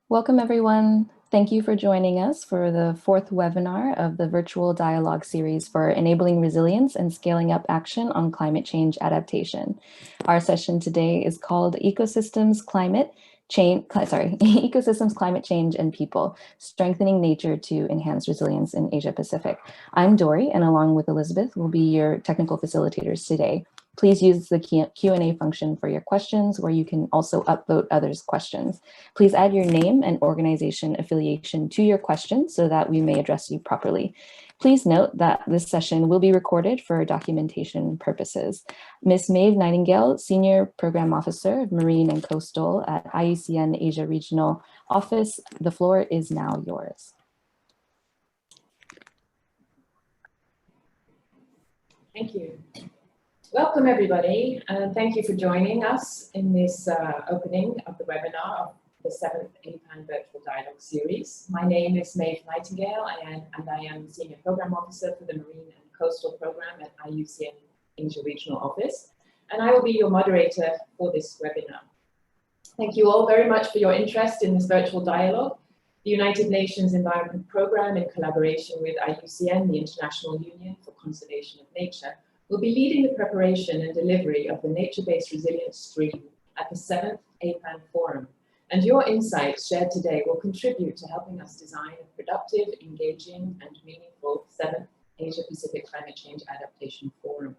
Welcome, everyone. Thank you for joining us for the fourth webinar of the virtual dialogue series for enabling resilience and scaling up action on climate change adaptation. Our session today is called Ecosystems, Climate Change, Ecosystems, Climate Change, and People, Strengthening Nature to Enhance Resilience in Asia Pacific. I'm Dory, and along with Elizabeth, will be your technical facilitators today. Please use the Q&A function for your questions, where you can also upvote others' questions. Please add your name and organization affiliation to your question so that we may address you properly. Please note that this session will be recorded for documentation purposes. Ms. Maeve Nightingale, Senior Program Officer of Marine and Coastal at IUCN Asia Regional Office, the floor is now yours. Thank you. Welcome, everybody, and thank you for joining us in this opening of the webinar of the 7th APAN Virtual Dialogue Series. My name is Maeve Nightingale, and I am Senior Program Officer for the Marine and Coastal Program at IUCN Asia Regional Office, and I will be your moderator for this webinar. Thank you all very much for your interest in this virtual dialogue. The United Nations Environment Program, in collaboration with IUCN, the International Union for Conservation of Nature, will be leading the preparation and delivery of the Nature-Based Resilience stream at the 7th APAN Forum. And your insights shared today will contribute to helping us design a productive, engaging, and meaningful 7th Asia-Pacific Climate Change Adaptation Forum.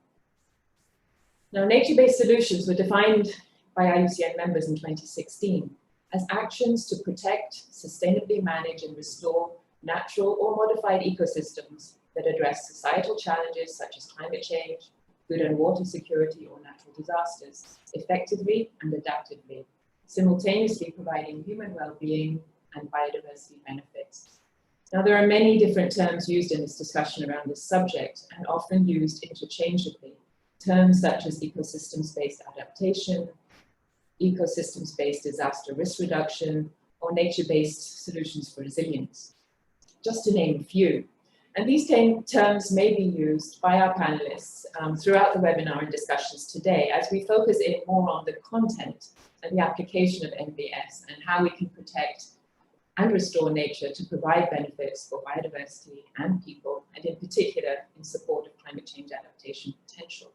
Now, nature-based solutions were defined by IUCN members in 2016 as actions to protect, sustainably manage, and restore natural or modified ecosystems that address societal challenges such as climate change, food and water security, or natural disasters effectively and adaptively, simultaneously providing human well-being and biodiversity benefits. Now, there are many different terms used in this discussion around this subject and often used interchangeably. Terms such as ecosystems-based adaptation, ecosystems-based disaster risk reduction, or nature-based solutions for resilience, just to name a few. And these terms may be used by our panelists throughout the webinar and discussions today as we focus in more on the content and the application of NBS and how we can protect and restore nature to provide benefits for biodiversity and people, and in particular in support of climate change adaptation potential.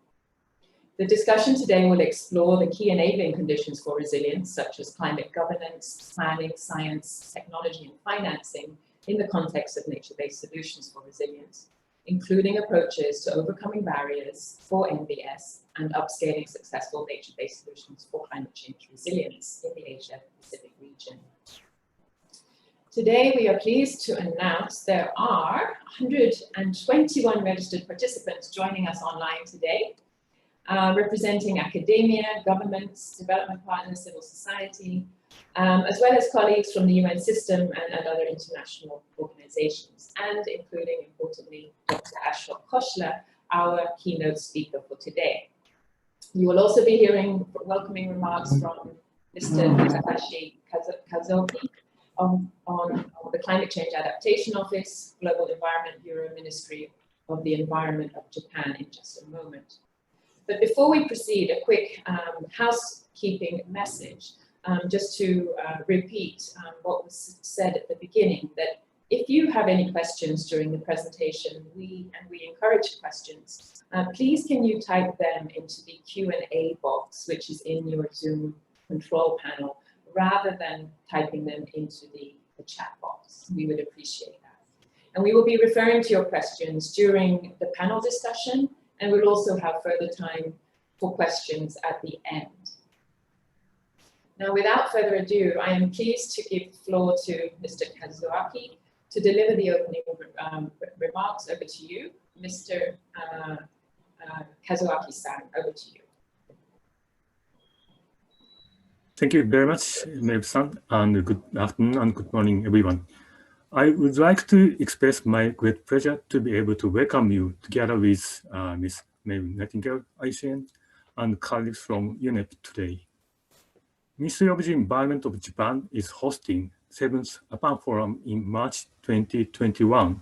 The discussion today will explore the key enabling conditions for resilience, such as climate governance, planning, science, technology, and financing, in the context of nature-based solutions for resilience, including approaches to overcoming barriers for NBS and upscaling successful nature-based solutions for climate change resilience in the Asia-Pacific region. Today, we are pleased to announce there are 121 registered participants joining us online today, representing academia, governments, development partners, civil society, as well as colleagues from the UN system and other international organizations, and including, importantly, Dr. Ashok Khoshla, our keynote speaker for today. You will also be hearing welcoming remarks from Mr. Takahashi Kazoki on the Climate Change Adaptation Office, Global Environment Bureau, Ministry of the Environment of Japan in just a moment. But before we proceed, a quick housekeeping message. Just to repeat what was said at the beginning, that if you have any questions during the presentation, we encourage questions, please can you type them into the Q&A box, which is in your Zoom control panel, rather than typing them into the chat box. We would appreciate that. And we will be referring to your questions during the panel discussion, and we'll also have further time for questions at the end. Now, without further ado, I am pleased to give the floor to Mr. Kazuaki to deliver the opening remarks. Over to you, Mr. Kazuaki-san, over to you. Thank you very much, Maeve-san, and good afternoon and good morning, everyone. I would like to express my great pleasure to be able to welcome you together with Ms. Maeve Nightingale, IUCN, and colleagues from UNEP today. Ministry of the Environment of Japan is hosting 7th APAN Forum in March 2021.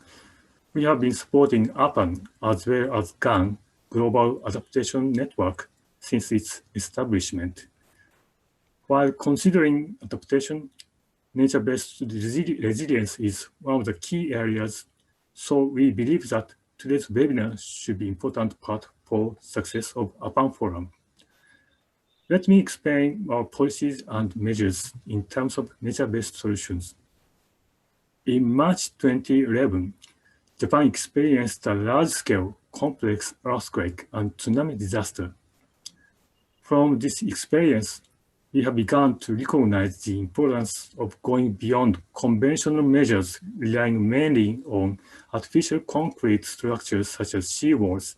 We have been supporting APAN as well as GAN, Global Adaptation Network, since its establishment. While considering adaptation, nature-based resilience is one of the key areas, so we believe that today's webinar should be an important part for success of APAN Forum. Let me explain our policies and measures in terms of nature-based solutions. In March 2011, Japan experienced a large-scale, complex earthquake and tsunami disaster. From this experience, we have begun to recognize the importance of going beyond conventional measures relying mainly on artificial concrete structures such as seawalls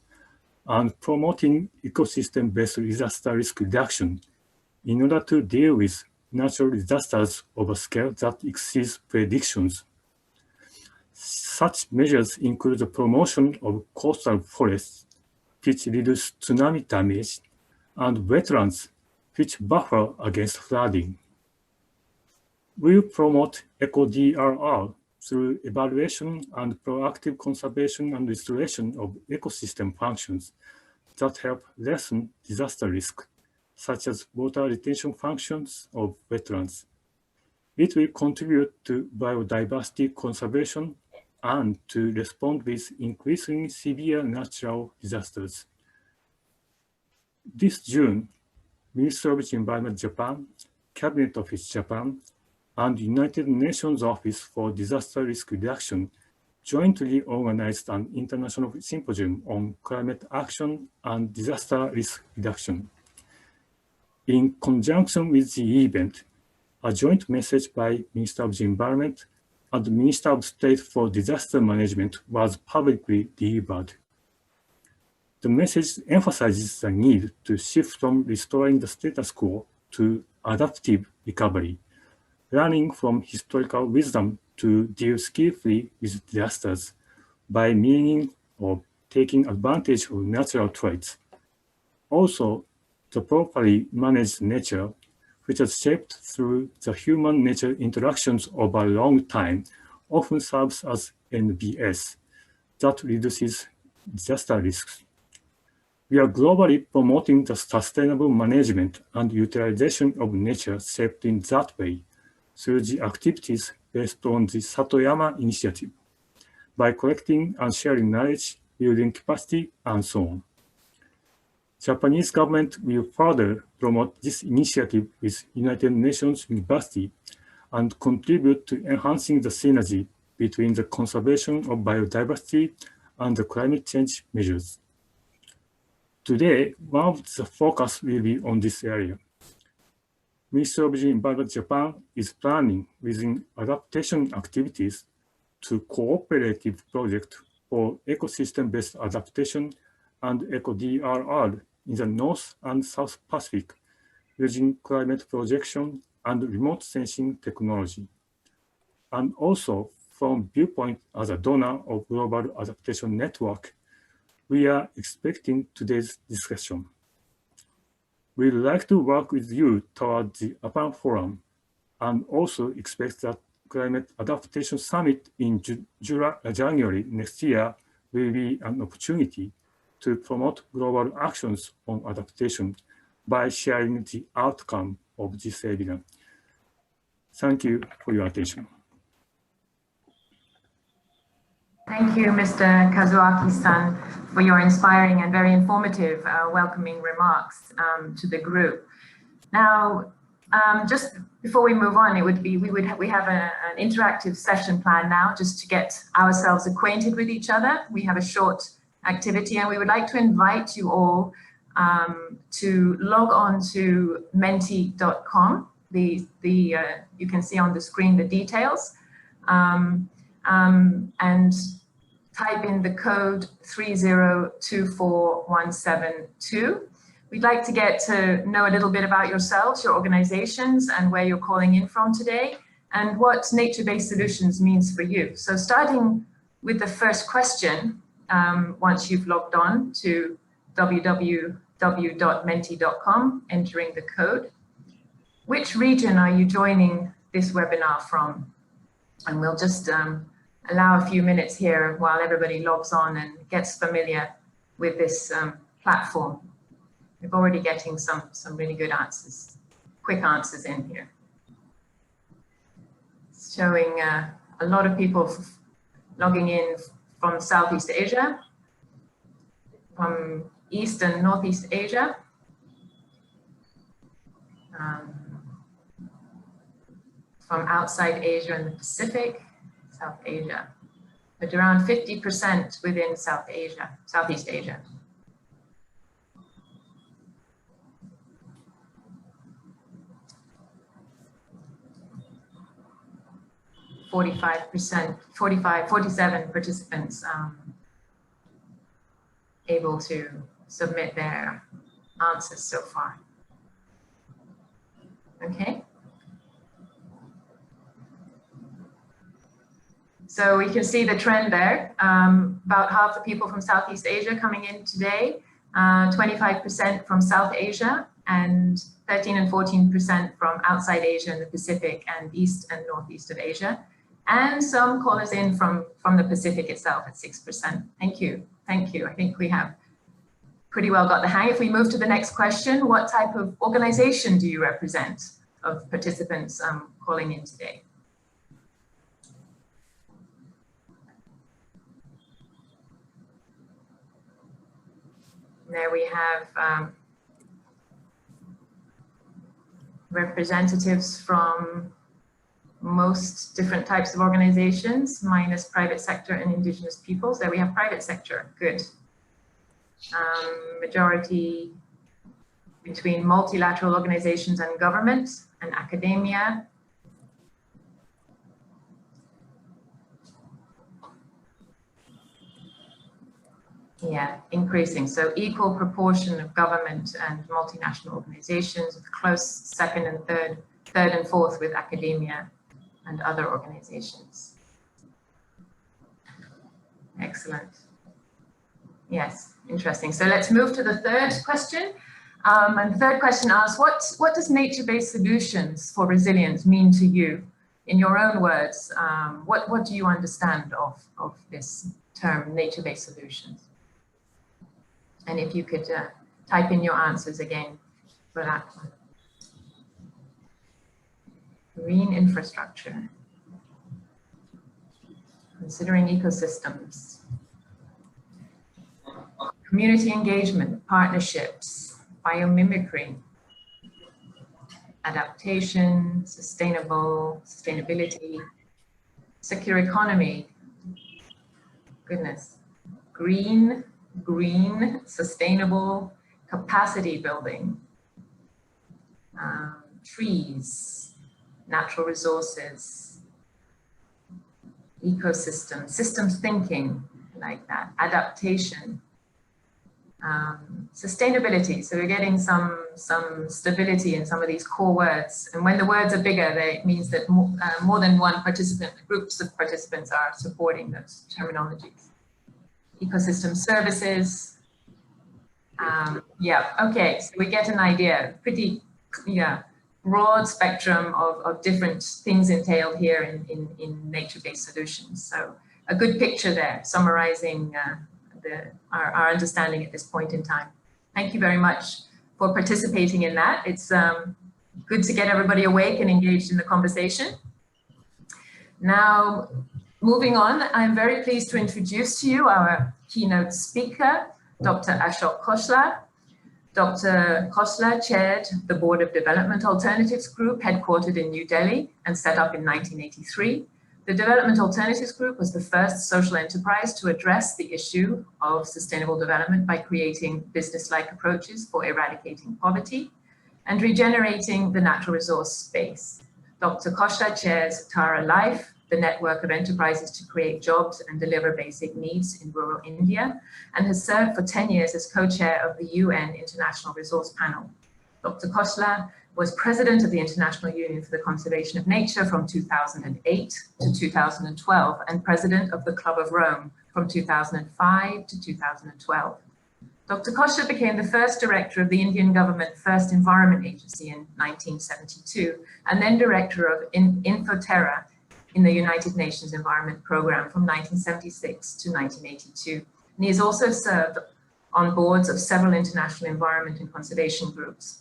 and promoting ecosystem-based disaster risk reduction in order to deal with natural disasters of a scale that exceeds predictions. Such measures include the promotion of coastal forests, which reduce tsunami damage, and wetlands, which buffer against flooding. We promote eco-DRR through evaluation and proactive conservation and restoration of ecosystem functions that help lessen disaster risk, such as water retention functions of wetlands. It will contribute to biodiversity conservation and to respond with increasingly severe natural disasters. This June, Ministry of Environment Japan, Cabinet Office Japan, and United Nations Office for Disaster Risk Reduction jointly organized an international symposium on climate action and disaster risk reduction. In conjunction with the event, a joint message by Minister of the Environment and Minister of State for Disaster Management was publicly delivered. The message emphasizes the need to shift from restoring the status quo to adaptive recovery, learning from historical wisdom to deal skillfully with disasters by meaning or taking advantage of natural traits. Also, the properly managed nature, which is shaped through the human-nature interactions over a long time, often serves as NBS that reduces disaster risks. We are globally promoting the sustainable management and utilization of nature shaped in that way through the activities based on the Satoyama initiative, by collecting and sharing knowledge, building capacity, and so on. Japanese government will further promote this initiative with United Nations University and contribute to enhancing the synergy between the conservation of biodiversity and the climate change measures. Today, one of the focus will be on this area. Ministry of Environment Japan is planning within adaptation activities to cooperative project for ecosystem-based adaptation and eco-DRR in the North and South Pacific using climate projection and remote sensing technology, and also from viewpoint as a donor of Global Adaptation Network. We are expecting today's discussion. We'd like to work with you toward the APAN Forum and also expect that Climate Adaptation Summit in January next year will be an opportunity to promote global actions on adaptation by sharing the outcome of this webinar. Thank you for your attention. Thank you, Mr. Kazuaki-san, for your inspiring and very informative welcoming remarks to the group. Now, just before we move on, we have an interactive session planned now just to get ourselves acquainted with each other. We have a short activity and we would like to invite you all to log on to menti.com. You can see on the screen the details. And type in the code 3024172. We'd like to get to know a little bit about yourselves, your organizations, and where you're calling in from today, and what nature-based solutions means for you. So starting with the first question, once you've logged on to www.menti.com, entering the code, which region are you joining this webinar from? And we'll just allow a few minutes here while everybody logs on and gets familiar with this platform. We're already getting some really good answers, quick answers in here. showing a lot of people logging in from Southeast Asia, from East and Northeast Asia, from outside Asia and the Pacific, South Asia, but around 50% within Southeast Asia. 47 participants able to submit their answers so far. Okay. So we can see the trend there. About half the people from Southeast Asia coming in today, 25% from South Asia, and 13 and 14% from outside Asia and the Pacific and East and Northeast of Asia. And some callers in from the Pacific itself at 6%. Thank you. Thank you. I think we have pretty well got the hang. If we move to the next question, what type of organization do you represent of participants calling in today? There we have representatives from most different types of organizations, minus private sector and indigenous peoples. There we have private sector, good. Majority between multilateral organizations and government and academia. Yeah, increasing. So equal proportion of government and multinational organizations, with close second and third and fourth with academia and other organizations. Excellent. Yes, interesting. So let's move to the third question. And the third question asks, what does nature-based solutions for resilience mean to you? In your own words, what do you understand of this term, nature-based solutions? And if you could type in your answers again for that one. Green infrastructure, considering ecosystems, community engagement, partnerships, biomimicry, adaptation, sustainability, circular economy, goodness, green, sustainable, capacity building, trees, natural resources, ecosystem, systems thinking, like that, adaptation, sustainability. So we're getting some stability in some of these core words. And when the words are bigger, it means that more than one participant, groups of participants are supporting those terminologies. Ecosystem services. Yeah, okay, so we get an idea, pretty, yeah, broad spectrum of different things entailed here in nature-based solutions. So a good picture there, summarizing our understanding at this point in time. Thank you very much for participating in that. It's good to get everybody awake and engaged in the conversation. Now, moving on, I'm very pleased to introduce to you our keynote speaker, Dr. Ashok Khosla. Dr. Khosla chaired the Board of Development Alternatives Group, headquartered in New Delhi and set up in 1983. The Development Alternatives Group was the first social enterprise to address the issue of sustainable development by creating business-like approaches for eradicating poverty and regenerating the natural resource space. Dr. Khosla chairs Tara Life, the network of enterprises to create jobs and deliver basic needs in rural India, and has served for 10 years as co-chair of the UN International Resource Panel. Dr. Khosla was president of the International Union for the Conservation of Nature from 2008 to 2012, and president of the Club of Rome from 2005 to 2012. Dr. Khosla became the first director of the Indian government First Environment Agency in 1972, and then director of Infoterra in the United Nations Environment Programme from 1976 to 1982. And he has also served on boards of several international environment and conservation groups.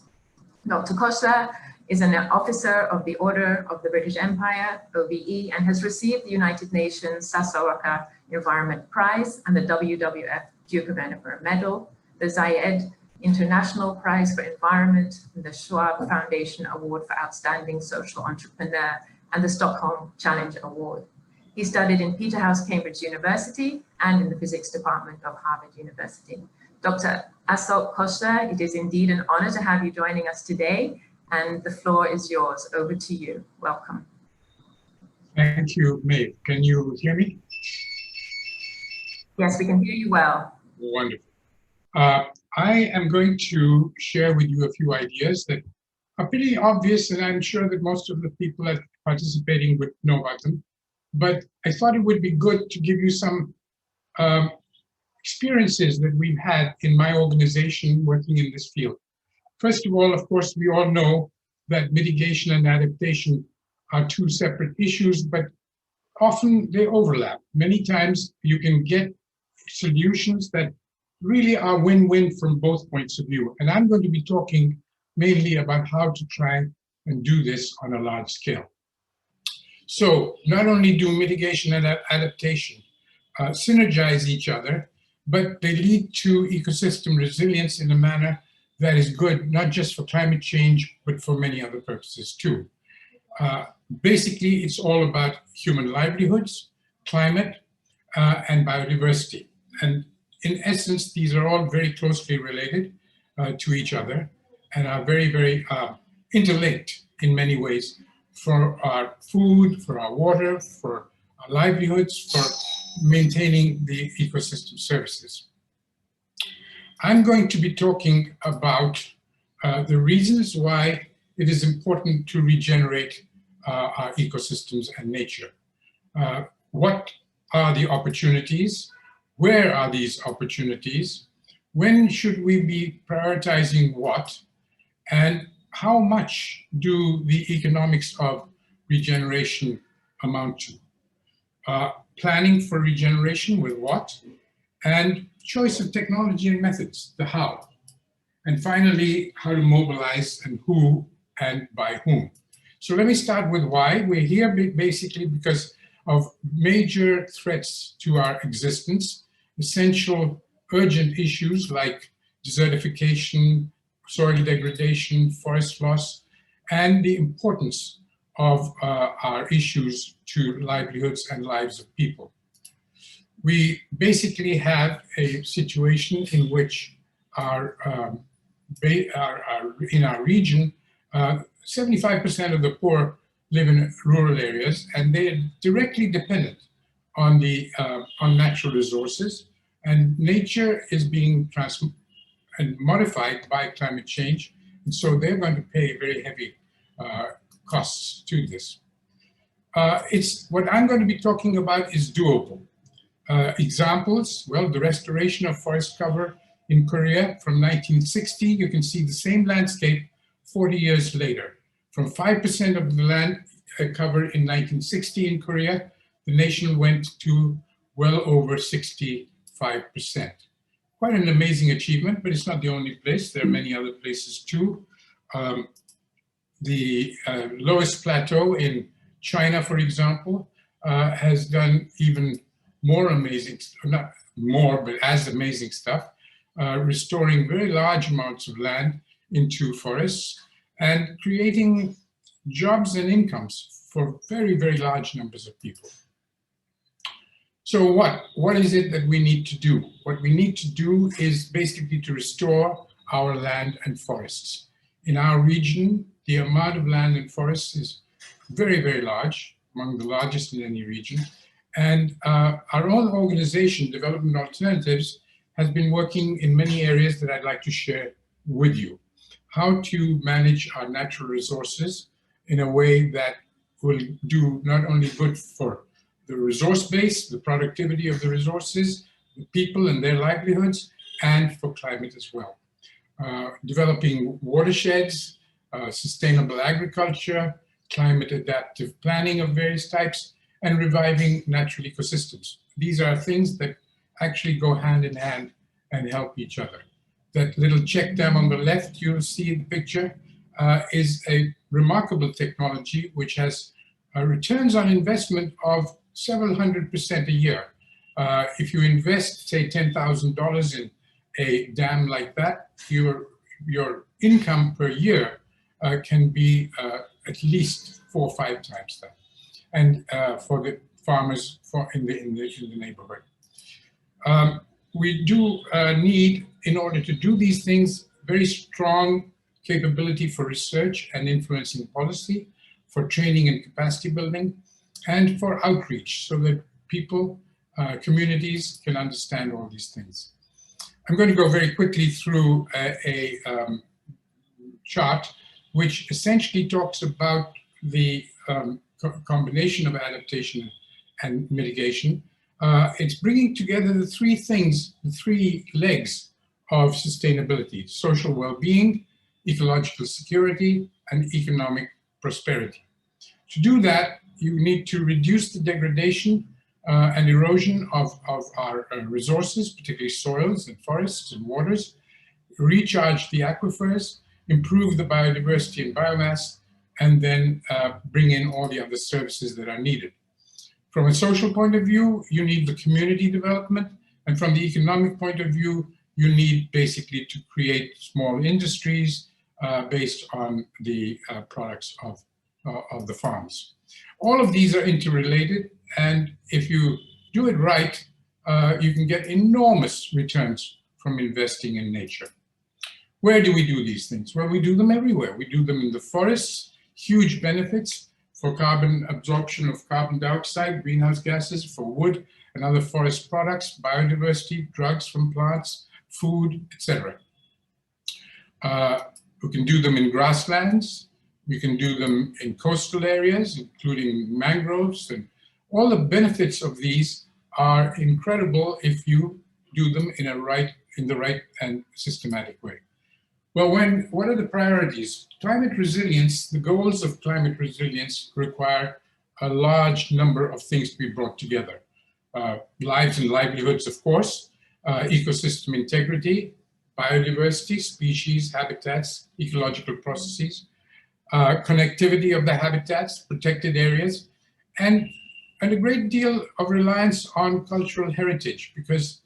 Dr. Khosla is an officer of the Order of the British Empire, OBE, and has received the United Nations Sasawaka Environment Prize and the WWF Duke of Edinburgh Medal, the Zayed International Prize for Environment, and the Schwab Foundation Award for Outstanding Social Entrepreneur, and the Stockholm Challenge Award. He studied in Peterhouse, Cambridge University, and in the physics department of Harvard University. Dr. Ashok Koshler, it is indeed an honor to have you joining us today, and the floor is yours. Over to you. Welcome. Thank you, Maeve. Can you hear me? Yes, we can hear you well. Wonderful. I am going to share with you a few ideas that are pretty obvious, and I'm sure that most of the people that are participating would know about them. But I thought it would be good to give you some experiences that we've had in my organization working in this field. First of all, of course, we all know that mitigation and adaptation are two separate issues, but often they overlap. Many times you can get solutions that really are win-win from both points of view. And I'm going to be talking mainly about how to try and do this on a large scale. So not only do mitigation and adaptation synergize each other, but they lead to ecosystem resilience in a manner that is good, not just for climate change, but for many other purposes too. Basically, it's all about human livelihoods, climate, and biodiversity. And in essence, these are all very closely related to each other and are very, very interlinked in many ways for our food, for our water, for our livelihoods, for maintaining the ecosystem services. I'm going to be talking about the reasons why it is important to regenerate our ecosystems and nature. What are the opportunities? Where are these opportunities? When should we be prioritizing what? And how much do the economics of regeneration amount to? Planning for regeneration with what? And choice of technology and methods, the how. And finally, how to mobilize and who and by whom. So let me start with why. We're here basically because of major threats to our existence, essential urgent issues like desertification, soil degradation, forest loss, and the importance of our issues to livelihoods and lives of people. We basically have a situation in which in our region, 75% of the poor live in rural areas, and they are directly dependent on natural resources, and nature is being transformed and modified by climate change, and so they're going to pay very heavy costs to this. What I'm going to be talking about is doable. Examples, well, the restoration of forest cover in Korea from 1960, you can see the same landscape 40 years later. From 5% of the land cover in 1960 in Korea, the nation went to well over 65%. Quite an amazing achievement, but it's not the only place. There are many other places too. The lowest plateau in China, for example, has done even more amazing, not more, but as amazing stuff, restoring very large amounts of land into forests and creating jobs and incomes for very, very large numbers of people. So what is it that we need to do? What we need to do is basically to restore our land and forests. In our region, the amount of land and forests is very, very large, among the largest in any region. And our own organization, Development Alternatives, has been working in many areas that I'd like to share with you. How to manage our natural resources in a way that will do not only good for the resource base, the productivity of the resources, the people and their livelihoods, and for climate as well. Developing watersheds, sustainable agriculture, climate adaptive planning of various types, and reviving natural ecosystems. These are things that actually go hand in hand and help each other. That little check dam on the left, you'll see in the picture, is a remarkable technology which has returns on investment of several 100% a year. If you invest, say, $10,000 in a dam like that, your income per year can be at least 4 or 5 times that, and for the farmers in the neighborhood. We do need, in order to do these things, very strong capability for research and influencing policy, for training and capacity building, and for outreach, so that people, communities can understand all these things. I'm going to go very quickly through a chart which essentially talks about the combination of adaptation and mitigation. It's bringing together the 3 things, the 3 legs of sustainability: social well-being, ecological security, and economic prosperity. To do that, you need to reduce the degradation and erosion of our resources, particularly soils and forests and waters, recharge the aquifers, improve the biodiversity and biomass, and then bring in all the other services that are needed. From a social point of view, you need the community development, and from the economic point of view, you need basically to create small industries based on the products of the farms. All of these are interrelated, and if you do it right, you can get enormous returns from investing in nature. Where do we do these things? Well, we do them everywhere. We do them in the forests, huge benefits for carbon absorption of carbon dioxide, greenhouse gases, for wood and other forest products, biodiversity, drugs from plants, food, etc. We can do them in grasslands. We can do them in coastal areas, including mangroves, and all the benefits of these are incredible if you do them in the right and systematic way. Well, what are the priorities? Climate resilience, the goals of climate resilience require a large number of things to be brought together. Lives and livelihoods, of course, ecosystem integrity, biodiversity, species, habitats, ecological processes, connectivity of the habitats, protected areas, and a great deal of reliance on cultural heritage, because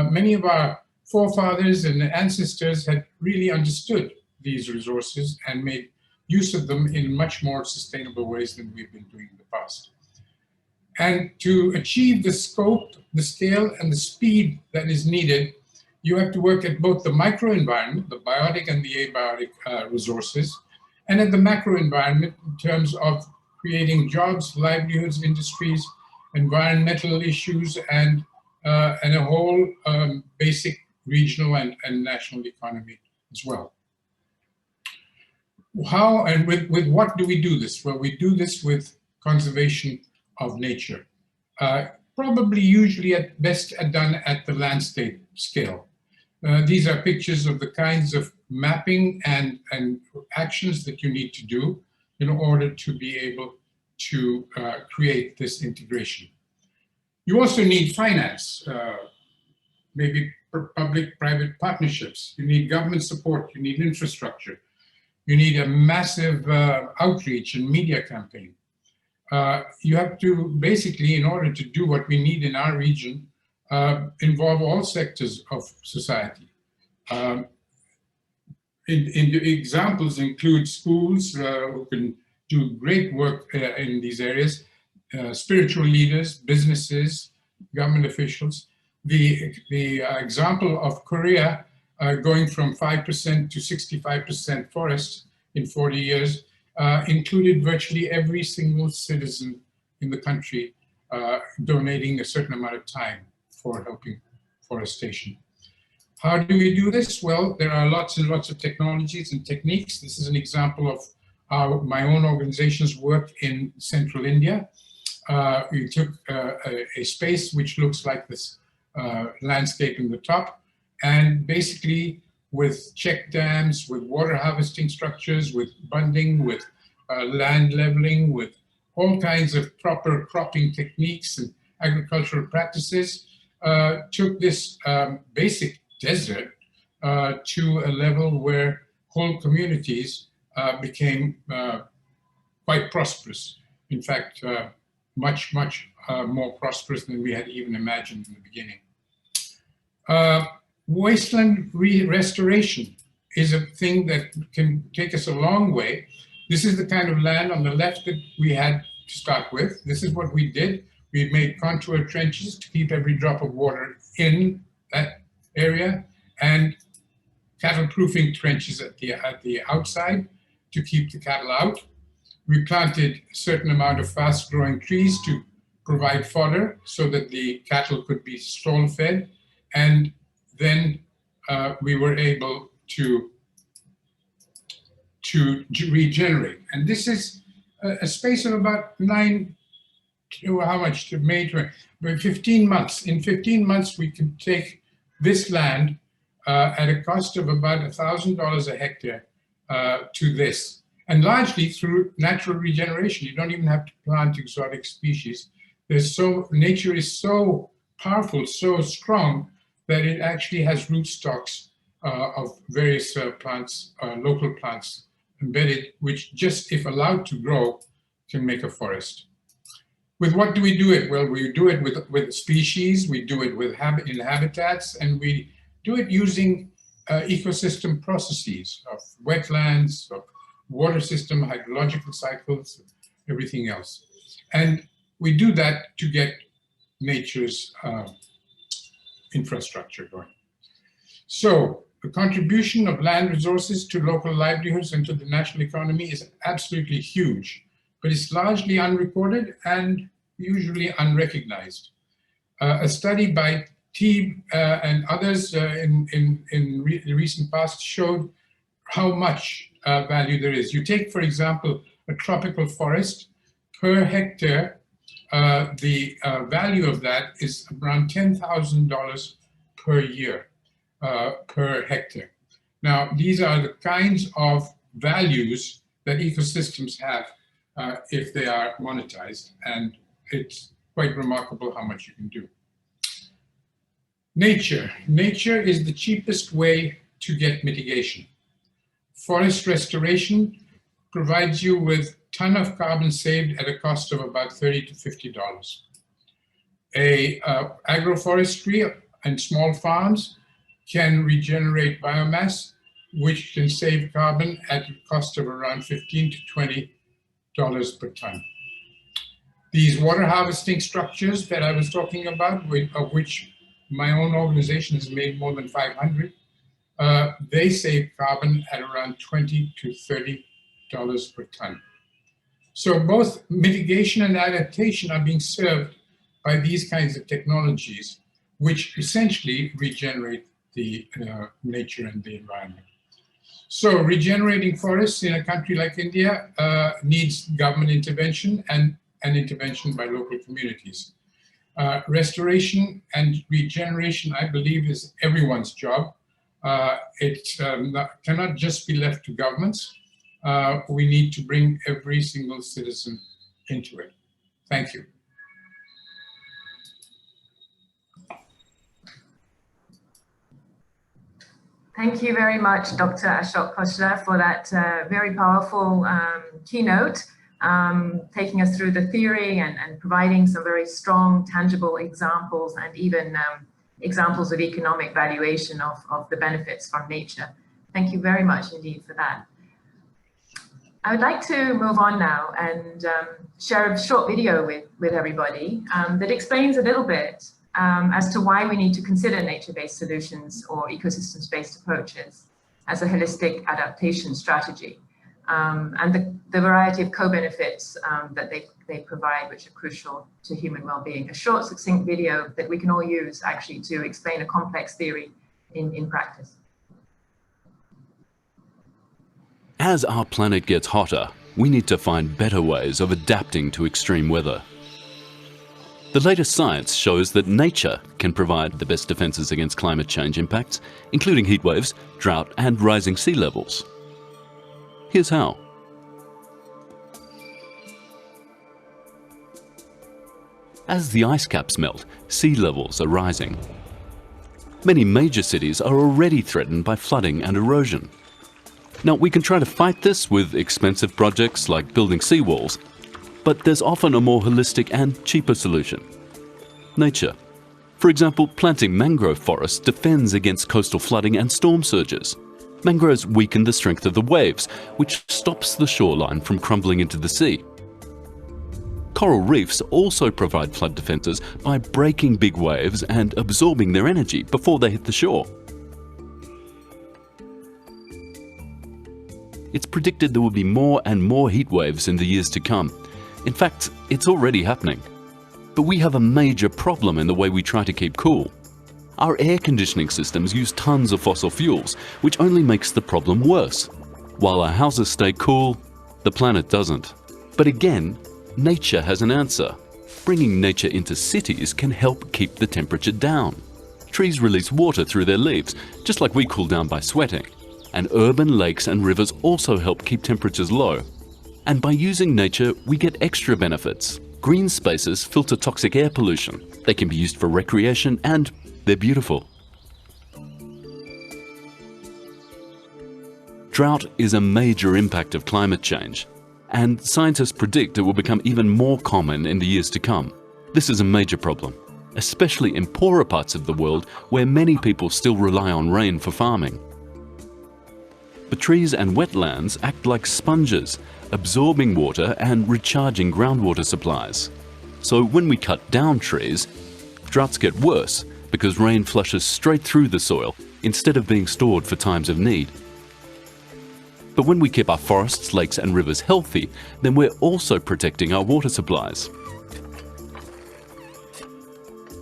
many of our forefathers and ancestors had really understood these resources and made use of them in much more sustainable ways than we've been doing in the past. And to achieve the scope, the scale, and the speed that is needed, you have to work at both the microenvironment, the biotic and the abiotic resources, and at the macroenvironment in terms of creating jobs, livelihoods, industries, environmental issues, and a whole basic regional and national economy as well. How and with what do we do this? Well, we do this with conservation of nature. Probably usually at best done at the landscape scale. These are pictures of the kinds of mapping and actions that you need to do in order to be able to create this integration. You also need finance, maybe public-private partnerships. You need government support, you need infrastructure. You need a massive outreach and media campaign. You have to basically, in order to do what we need in our region, involve all sectors of society. Examples include schools who can do great work in these areas, spiritual leaders, businesses, government officials. The example of Korea going from 5% to 65% forests in 40 years included virtually every single citizen in the country donating a certain amount of time for helping forestation. How do we do this? Well, there are lots and lots of technologies and techniques. This is an example of how my own organization's work in central India. We took a space which looks like this landscape in the top, and basically with check dams, with water harvesting structures, with bunding, with land leveling, with all kinds of proper cropping techniques and agricultural practices, took this basic desert to a level where whole communities became quite prosperous. In fact, much more prosperous than we had even imagined in the beginning. Wasteland restoration is a thing that can take us a long way. This is the kind of land on the left that we had to start with. This is what we did. We made contour trenches to keep every drop of water in that area, and cattle proofing trenches at the outside to keep the cattle out. We planted a certain amount of fast growing trees to provide fodder so that the cattle could be stall fed. And then we were able to regenerate. And this is a space of about 9 to how much to May 20, 15 months. In 15 months, we can take this land at a cost of about $1,000 a hectare to this. And largely through natural regeneration. You don't even have to plant exotic species. Nature is so powerful, so strong, that it actually has rootstocks of various plants, local plants embedded, which just, if allowed to grow, can make a forest. With what do we do it? Well, we do it with species, we do it with in habitats, and we do it using ecosystem processes of wetlands, of water system, hydrological cycles, everything else. And we do that to get nature's infrastructure going. So the contribution of land resources to local livelihoods and to the national economy is absolutely huge, but it's largely unrecorded and usually unrecognized. A study by Teeb and others in the recent past showed how much value there is. You take, for example, a tropical forest. Per hectare, the value of that is around $10,000 per year per hectare. Now, these are the kinds of values that ecosystems have if they are monetized, and it's quite remarkable how much you can do. Nature. Nature is the cheapest way to get mitigation. Forest restoration provides you with a ton of carbon saved at a cost of about $30 to $50. Agroforestry and small farms can regenerate biomass, which can save carbon at a cost of around $15 to $20 per ton. These water harvesting structures that I was talking about, of which my own organization has made more than 500, they save carbon at around $20 to $30 per ton. So both mitigation and adaptation are being served by these kinds of technologies, which essentially regenerate the nature and the environment. So regenerating forests in a country like India needs government intervention and an intervention by local communities. Restoration and regeneration, I believe, is everyone's job. It cannot just be left to governments. We need to bring every single citizen into it. Thank you. Thank you very much, Dr. Ashok Khoshla, for that very powerful keynote, taking us through the theory and providing some very strong, tangible examples and even examples of economic valuation of the benefits from nature. Thank you very much indeed for that. I would like to move on now and share a short video with everybody that explains a little bit as to why we need to consider nature-based solutions or ecosystems-based approaches as a holistic adaptation strategy, and the variety of co-benefits that they provide, which are crucial to human well-being. A short, succinct video that we can all use actually to explain a complex theory in practice. As our planet gets hotter, we need to find better ways of adapting to extreme weather. The latest science shows that nature can provide the best defences against climate change impacts, including heat waves, drought and rising sea levels. Here's how. As the ice caps melt, sea levels are rising. Many major cities are already threatened by flooding and erosion. Now, we can try to fight this with expensive projects like building seawalls, but there's often a more holistic and cheaper solution: nature. For example, planting mangrove forests defends against coastal flooding and storm surges. Mangroves weaken the strength of the waves, which stops the shoreline from crumbling into the sea. Coral reefs also provide flood defences by breaking big waves and absorbing their energy before they hit the shore. It's predicted there will be more and more heat waves in the years to come. In fact, it's already happening. But we have a major problem in the way we try to keep cool. Our air conditioning systems use tons of fossil fuels, which only makes the problem worse. While our houses stay cool, the planet doesn't. But again, nature has an answer. Bringing nature into cities can help keep the temperature down. Trees release water through their leaves, just like we cool down by sweating. And urban lakes and rivers also help keep temperatures low. And by using nature, we get extra benefits. Green spaces filter toxic air pollution. They can be used for recreation and they're beautiful. Drought is a major impact of climate change, and scientists predict it will become even more common in the years to come. This is a major problem, especially in poorer parts of the world where many people still rely on rain for farming. But trees and wetlands act like sponges, absorbing water and recharging groundwater supplies. So when we cut down trees, droughts get worse because rain flushes straight through the soil instead of being stored for times of need. But when we keep our forests, lakes and rivers healthy, then we're also protecting our water supplies.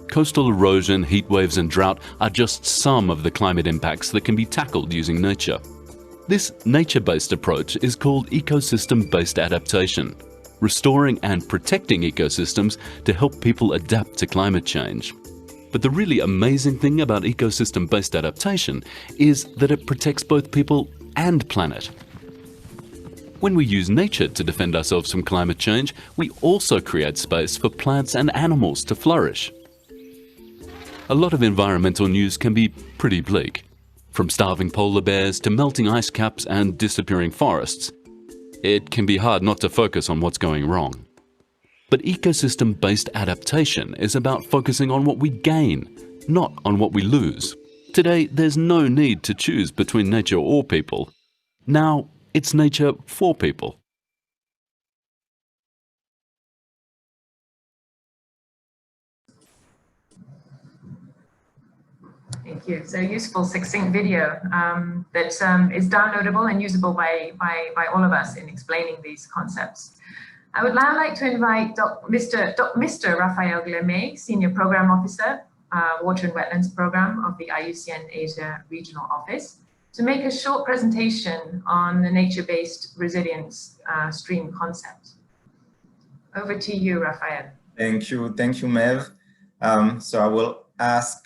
Coastal erosion, heat waves and drought are just some of the climate impacts that can be tackled using nature. This nature-based approach is called ecosystem-based adaptation, restoring and protecting ecosystems to help people adapt to climate change. But the really amazing thing about ecosystem-based adaptation is that it protects both people and planet. When we use nature to defend ourselves from climate change, we also create space for plants and animals to flourish. A lot of environmental news can be pretty bleak. From starving polar bears to melting ice caps and disappearing forests, it can be hard not to focus on what's going wrong. But ecosystem-based adaptation is about focusing on what we gain, not on what we lose. Today, there's no need to choose between nature or people. Now, it's nature for people. Thank you. So useful, succinct video that is downloadable and usable by all of us in explaining these concepts. I would now like to invite Mr. Raphael Glemay, Senior Program Officer, Water and Wetlands Program of the IUCN Asia Regional Office, to make a short presentation on the nature-based resilience stream concept. Over to you, Raphael. Thank you, Mev. So I will ask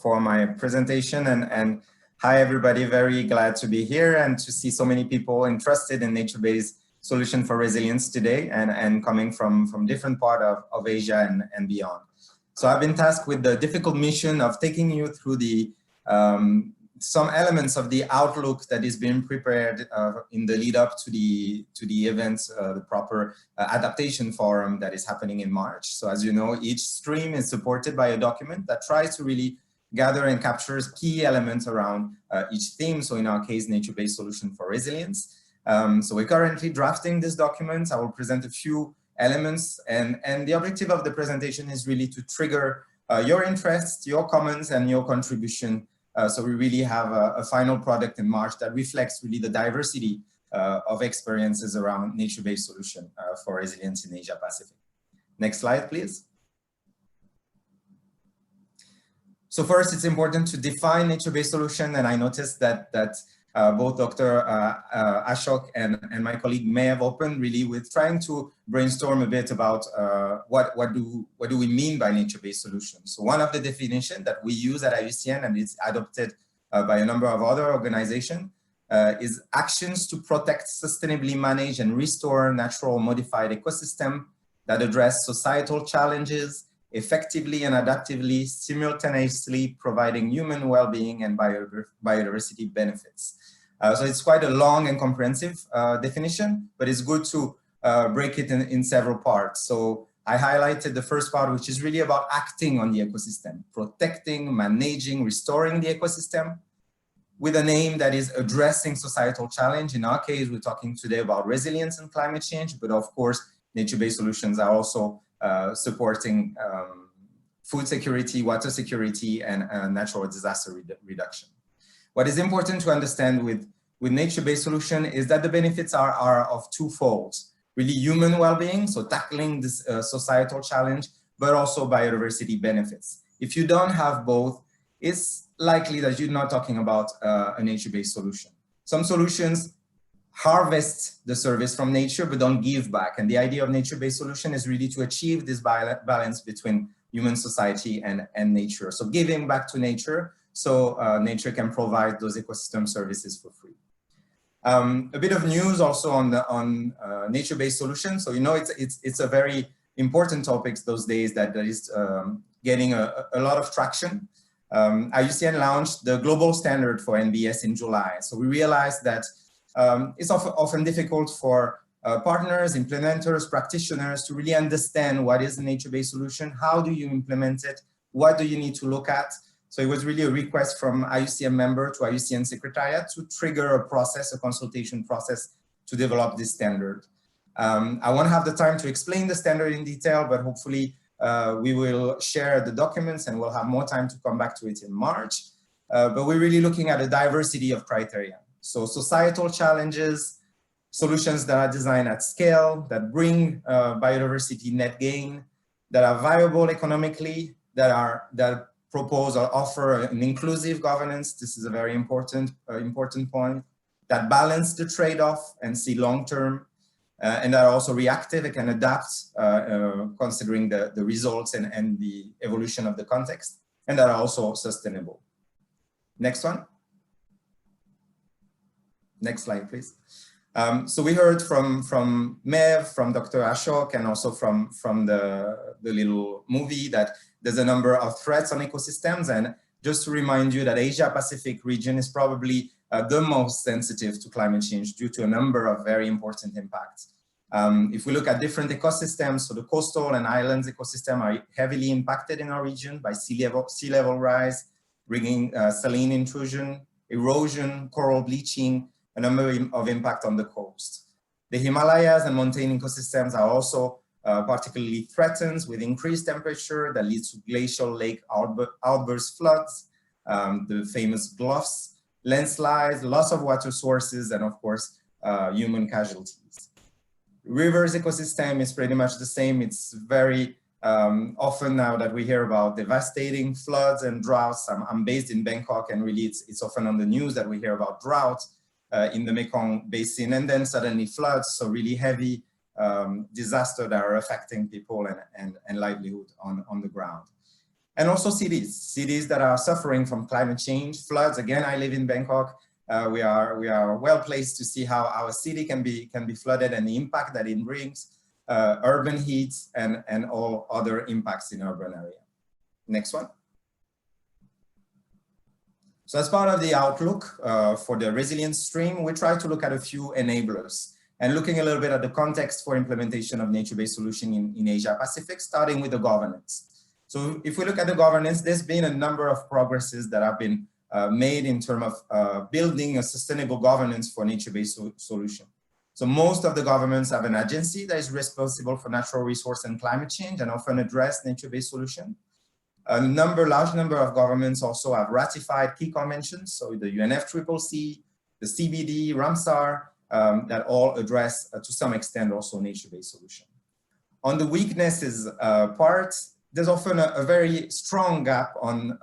for my presentation and hi everybody, very glad to be here and to see so many people interested in nature-based solution for resilience today and coming from different part of Asia and beyond. So I've been tasked with the difficult mission of taking you through the some elements of the outlook that is being prepared in the lead up to the event, the proper adaptation forum that is happening in March. So as you know, each stream is supported by a document that tries to really gather and captures key elements around each theme. So in our case, nature-based solution for resilience. So we're currently drafting this document. I will present a few elements and the objective of the presentation is really to trigger your interests, your comments and your contribution. So we really have a final product in March that reflects really the diversity of experiences around nature-based solution for resilience in Asia Pacific. Next slide, please. So first, it's important to define nature-based solution, and I noticed that both Dr. Ashok and my colleague may have opened really with trying to brainstorm a bit about what do we mean by nature-based solutions. So one of the definitions that we use at IUCN, and it's adopted by a number of other organizations, is actions to protect, sustainably manage, and restore natural modified ecosystem that address societal challenges effectively and adaptively, simultaneously providing human well-being and biodiversity benefits. So it's quite a long and comprehensive definition, but it's good to break it in several parts. So I highlighted the first part, which is really about acting on the ecosystem, protecting, managing, restoring the ecosystem with an aim that is addressing societal challenge. In our case, we're talking today about resilience and climate change, but of course, nature-based solutions are also supporting food security, water security, and natural disaster reduction. What is important to understand with nature-based solution is that the benefits are of two folds. Really human well-being, so tackling this societal challenge, but also biodiversity benefits. If you don't have both, it's likely that you're not talking about a nature-based solution. Some solutions harvest the service from nature, but don't give back. And the idea of nature-based solution is really to achieve this balance between human society and nature. So giving back to nature, so nature can provide those ecosystem services for free. A bit of news also on nature-based solutions. So you know it's a very important topic those days that is getting a lot of traction. IUCN launched the global standard for NBS in July. So we realized that it's often difficult for partners, implementers, practitioners to really understand what is a nature-based solution, how do you implement it, what do you need to look at. So it was really a request from IUCN member to IUCN Secretariat to trigger a process, a consultation process to develop this standard. I won't have the time to explain the standard in detail, but hopefully we will share the documents and we'll have more time to come back to it in March. But we're really looking at a diversity of criteria. So societal challenges, solutions that are designed at scale, that bring biodiversity net gain, that are viable economically, that propose or offer an inclusive governance. This is a very important point, that balance the trade-off and see long-term, and that are also reactive. It can adapt considering the results and the evolution of the context, and that are also sustainable. Next one. Next slide, please. So we heard from Mev, from Dr. Ashok, and also from the little movie that there's a number of threats on ecosystems. And just to remind you that Asia Pacific region is probably the most sensitive to climate change due to a number of very important impacts. If we look at different ecosystems, so the coastal and islands ecosystem are heavily impacted in our region by sea level rise, bringing saline intrusion, erosion, coral bleaching, a number of impact on the coast. The Himalayas and montane ecosystems are also particularly threatened with increased temperature that leads to glacial lake outburst floods, the famous bluffs, landslides, loss of water sources, and of course, human casualties. Rivers ecosystem is pretty much the same. It's very often now that we hear about devastating floods and droughts. I'm based in Bangkok, and really it's often on the news that we hear about droughts in the Mekong Basin, and then suddenly floods, so really heavy disaster that are affecting people and livelihood on the ground. And also cities that are suffering from climate change, floods. Again, I live in Bangkok. We are well placed to see how our city can be flooded and the impact that it brings, urban heat and all other impacts in urban area. Next one. So as part of the outlook for the resilience stream, we try to look at a few enablers and looking a little bit at the context for implementation of nature-based solution in Asia Pacific, starting with the governance. So if we look at the governance, there's been a number of progresses that have been made in terms of building a sustainable governance for nature-based solution. So most of the governments have an agency that is responsible for natural resource and climate change and often address nature-based solution. A large number of governments also have ratified key conventions, so the UNFCCC, the CBD, Ramsar, that all address to some extent also nature-based solution. On the weaknesses part, there's often a very strong gap on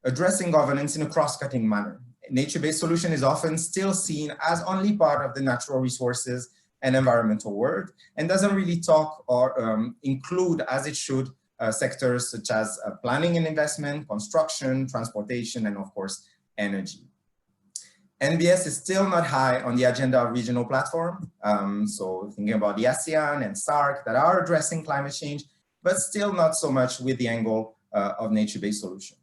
addressing governance in a cross-cutting manner. Nature-based solution is often still seen as only part of the natural resources and environmental world, and doesn't really talk or include as it should sectors such as planning and investment, construction, transportation, and of course, energy. NBS is still not high on the agenda of regional platform. So thinking about the ASEAN and SAARC that are addressing climate change, but still not so much with the angle of nature-based solution.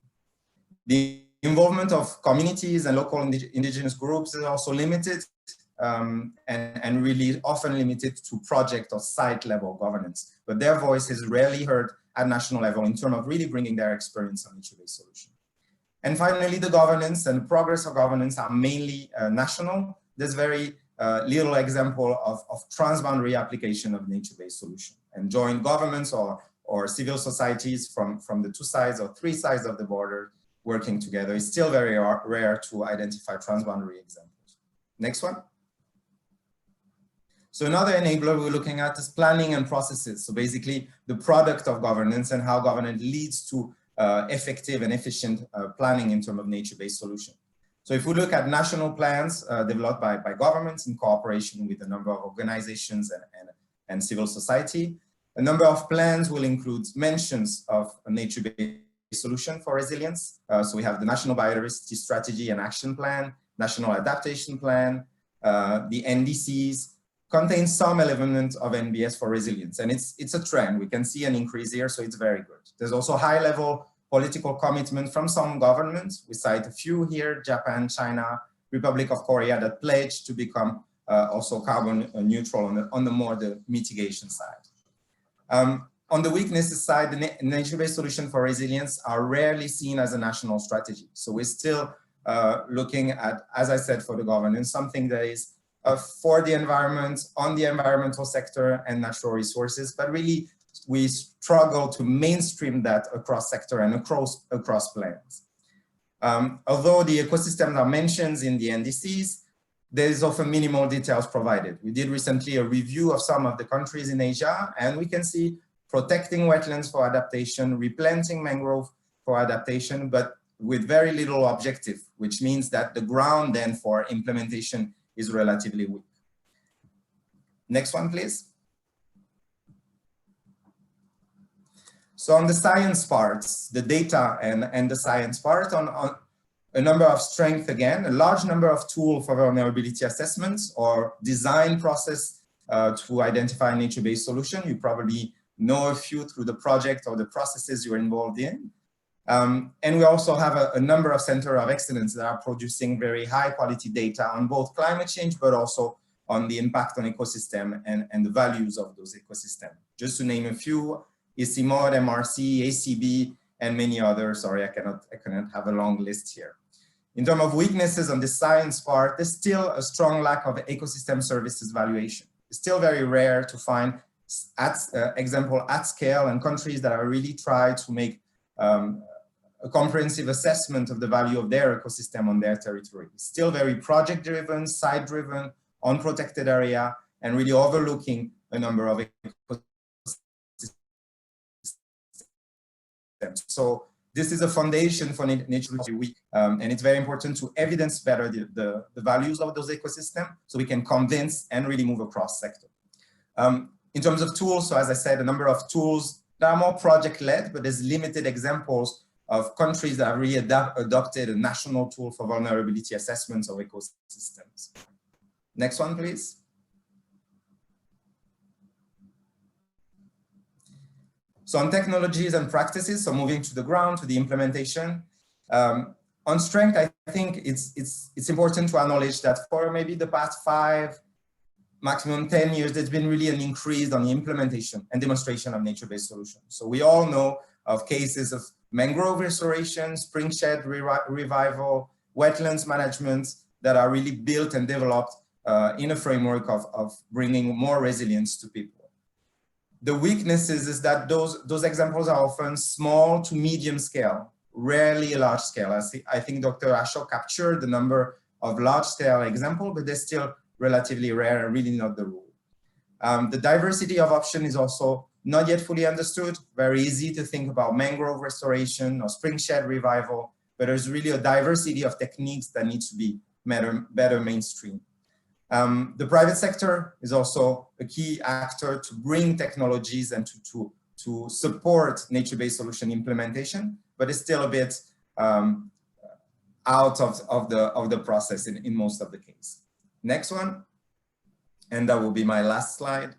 The involvement of communities and local indigenous groups is also limited, and really often limited to project or site level governance. But their voice is rarely heard at national level in terms of really bringing their experience on nature-based solution. And finally, the governance and the progress of governance are mainly national. There's very little example of transboundary application of nature-based solution, and joint governments or civil societies from the two sides or three sides of the border working together is still very rare to identify transboundary examples. Next one. So another enabler we're looking at is planning and processes. So basically the product of governance and how governance leads to effective and efficient planning in terms of nature-based solution. So if we look at national plans developed by governments in cooperation with a number of organizations and civil society, a number of plans will include mentions of a nature-based solution for resilience. So we have the National Biodiversity Strategy and Action Plan, National Adaptation Plan, the NDCs, contains some element of NBS for resilience, and it's a trend. We can see an increase here, so it's very good. There's also high-level political commitment from some governments. We cite a few here: Japan, China, Republic of Korea, that pledged to become also carbon neutral on the mitigation side. On the weaknesses side, the nature-based solution for resilience are rarely seen as a national strategy. So we're still looking at, as I said, for the governance, something that is for the environment, on the environmental sector and natural resources, but really we struggle to mainstream that across sector and across plans. Although the ecosystems are mentioned in the NDCs, there is often minimal details provided. We did recently a review of some of the countries in Asia, and we can see protecting wetlands for adaptation, replanting mangrove for adaptation, but with very little objective, which means that the ground then for implementation is relatively weak. Next one, please. So on the science parts, the data and the science part, on a number of strengths again, a large number of tools for vulnerability assessments or design process to identify nature-based solution. You probably know a few through the project or the processes you're involved in. And we also have a number of centers of excellence that are producing very high quality data on both climate change, but also on the impact on ecosystem and the values of those ecosystems. Just to name a few: ICIMOD, MRC, ACB, and many others. Sorry, I cannot have a long list here. In terms of weaknesses on the science part, there's still a strong lack of ecosystem services valuation. It's still very rare to find example at scale and countries that are really try to make a comprehensive assessment of the value of their ecosystem on their territory. It's still very project-driven, site-driven, unprotected area, and really overlooking a number of ecosystems. So this is a foundation for nature week, and it's very important to evidence better the values of those ecosystems so we can convince and really move across sector. In terms of tools, so as I said, a number of tools that are more project-led, but there's limited examples of countries that have really adopted a national tool for vulnerability assessments of ecosystems. Next one, please. So on technologies and practices, so moving to the ground, to the implementation. On strength, I think it's important to acknowledge that for maybe the past 5, maximum 10 years, there's been really an increase on the implementation and demonstration of nature-based solutions. So we all know of cases of mangrove restoration, spring shed revival, wetlands management that are really built and developed in a framework of bringing more resilience to people. The weaknesses is that those examples are often small to medium scale, rarely large scale. I think Dr. Ashok captured the number of large scale examples, but they're still relatively rare and really not the rule. The diversity of options is also not yet fully understood. Very easy to think about mangrove restoration or spring shed revival, but there's really a diversity of techniques that needs to be better mainstream. The private sector is also a key actor to bring technologies and to support nature-based solution implementation, but it's still a bit out of the process in most of the case. Next one, and that will be my last slide.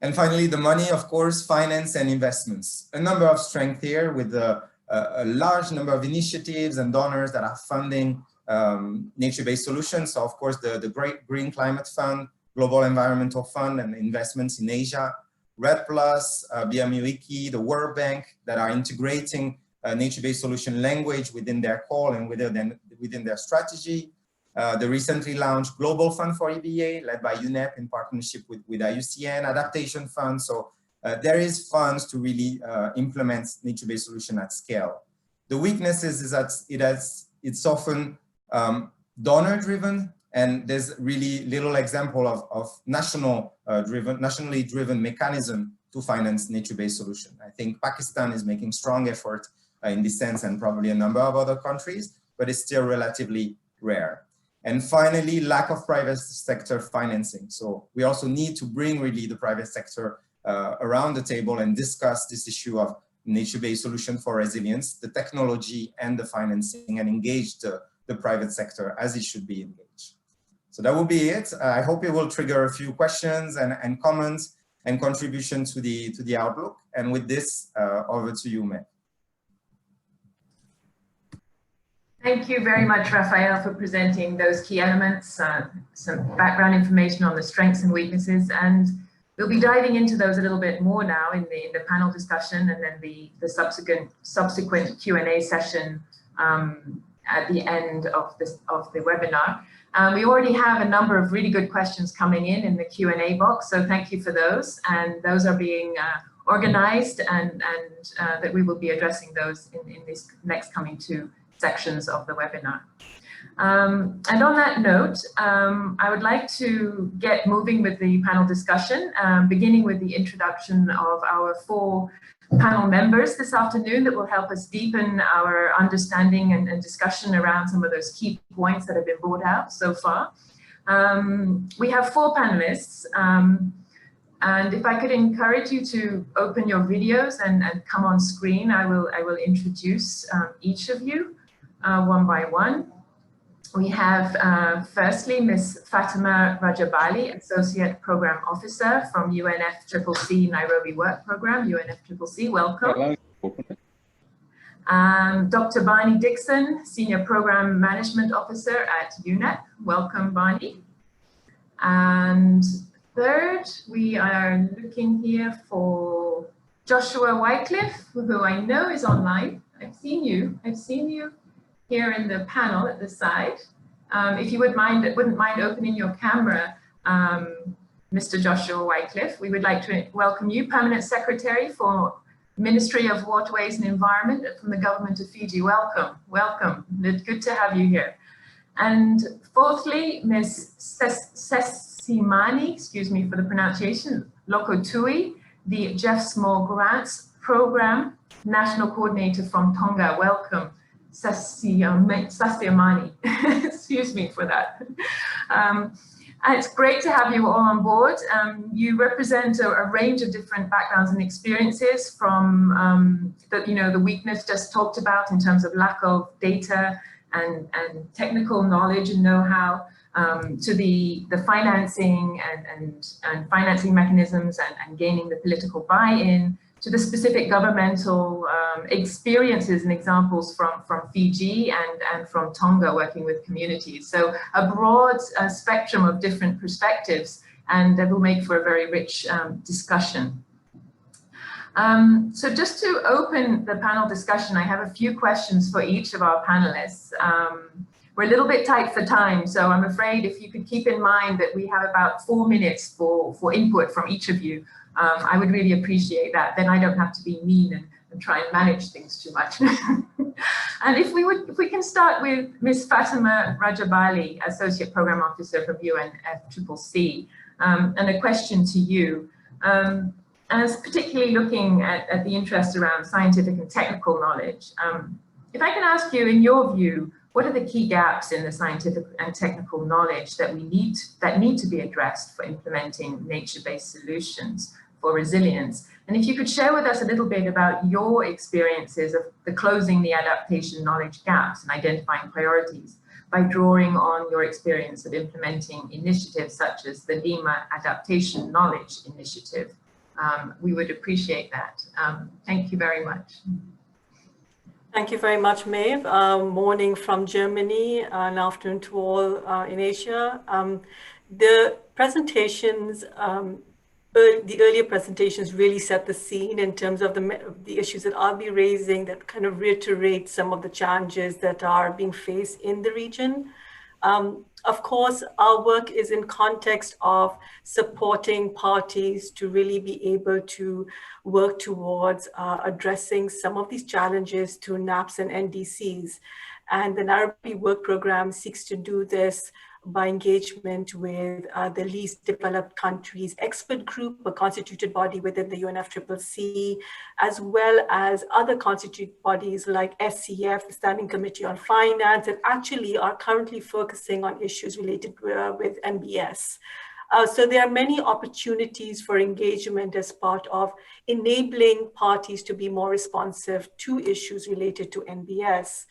And finally, the money, of course, finance and investments. A number of strength here with the a large number of initiatives and donors that are funding nature-based solutions. So of course, the Great Green Climate Fund, Global Environmental Fund, and investments in Asia, RED+, BMU Wiki, the World Bank, that are integrating nature-based solution language within their call and within their strategy. The recently launched Global Fund for EBA, led by UNEP in partnership with IUCN, Adaptation Fund. So there is funds to really implement nature-based solution at scale. The weaknesses is that it's often donor-driven, and there's really little example of nationally driven mechanism to finance nature-based solution. I think Pakistan is making strong effort in this sense, and probably a number of other countries, but it's still relatively rare. And finally, lack of private sector financing. So we also need to bring really the private sector around the table and discuss this issue of nature-based solution for resilience, the technology and the financing, and engage the private sector as it should be engaged. So that will be it. I hope it will trigger a few questions and comments and contribution to the outlook. And with this, over to you, Meg. Thank you very much, Raphael, for presenting those key elements, some background information on the strengths and weaknesses, and we'll be diving into those a little bit more now in the panel discussion, and then the subsequent Q&A session at the end of the webinar. We already have a number of really good questions coming in the Q&A box, so thank you for those, and those are being organized, and that we will be addressing those in these next coming two sections of the webinar. And on that note, I would like to get moving with the panel discussion, beginning with the introduction of our four panel members this afternoon that will help us deepen our understanding and discussion around some of those key points that have been brought out so far. We have four panelists, and if I could encourage you to open your videos and come on screen, I will introduce each of you one by one. We have firstly Ms. Fatima Rajabali, Associate Program Officer from UNFCCC Nairobi Work Program, UNFCCC, welcome. Dr. Barney Dixon, Senior Program Management Officer at UNEP, welcome Barney. And third, we are looking here for Joshua Wycliffe, who I know is online. I've seen you here in the panel at the side. If you wouldn't mind opening your camera, Mr. Joshua Wycliffe, we would like to welcome you, Permanent Secretary for Ministry of Waterways and Environment from the Government of Fiji. Welcome, welcome. Good to have you here. And fourthly, Ms. Sesimani, excuse me for the pronunciation, Lokotui, the Jeff Small Grants Program National Coordinator from Tonga. Welcome. Sastiamani, excuse me for that. It's great to have you all on board. You represent a range of different backgrounds and experiences, from the weakness just talked about in terms of lack of data and technical knowledge and know-how, to the financing and financing mechanisms and gaining the political buy-in, to the specific governmental experiences and examples from Fiji and from Tonga working with communities. So a broad spectrum of different perspectives, and that will make for a very rich discussion. So just to open the panel discussion, I have a few questions for each of our panelists. We're a little bit tight for time, so I'm afraid if you could keep in mind that we have about 4 minutes for input from each of you, I would really appreciate that. Then I don't have to be mean and try and manage things too much. And if we can start with Ms. Fatima Rajabali, Associate Program Officer from UNFCCC, and a question to you. As particularly looking at the interest around scientific and technical knowledge, if I can ask you, in your view, what are the key gaps in the scientific and technical knowledge that need to be addressed for implementing nature-based solutions for resilience? And if you could share with us a little bit about your experiences of closing the adaptation knowledge gaps and identifying priorities by drawing on your experience of implementing initiatives such as the Lima Adaptation Knowledge Initiative. We would appreciate that. Thank you very much. Thank you very much, Maeve. Morning from Germany and afternoon to all in Asia. The presentations, the earlier presentations really set the scene in terms of the issues that I'll be raising that kind of reiterate some of the challenges that are being faced in the region. Of course, our work is in context of supporting parties to really be able to work towards addressing some of these challenges through NAPs and NDCs. And the Nairobi Work Program seeks to do this by engagement with the least developed countries expert group, a constituted body within the UNFCCC, as well as other constituted bodies like SCF, the Standing Committee on Finance, and actually are currently focusing on issues related with NBS. So there are many opportunities for engagement as part of enabling parties to be more responsive to issues related to NBS.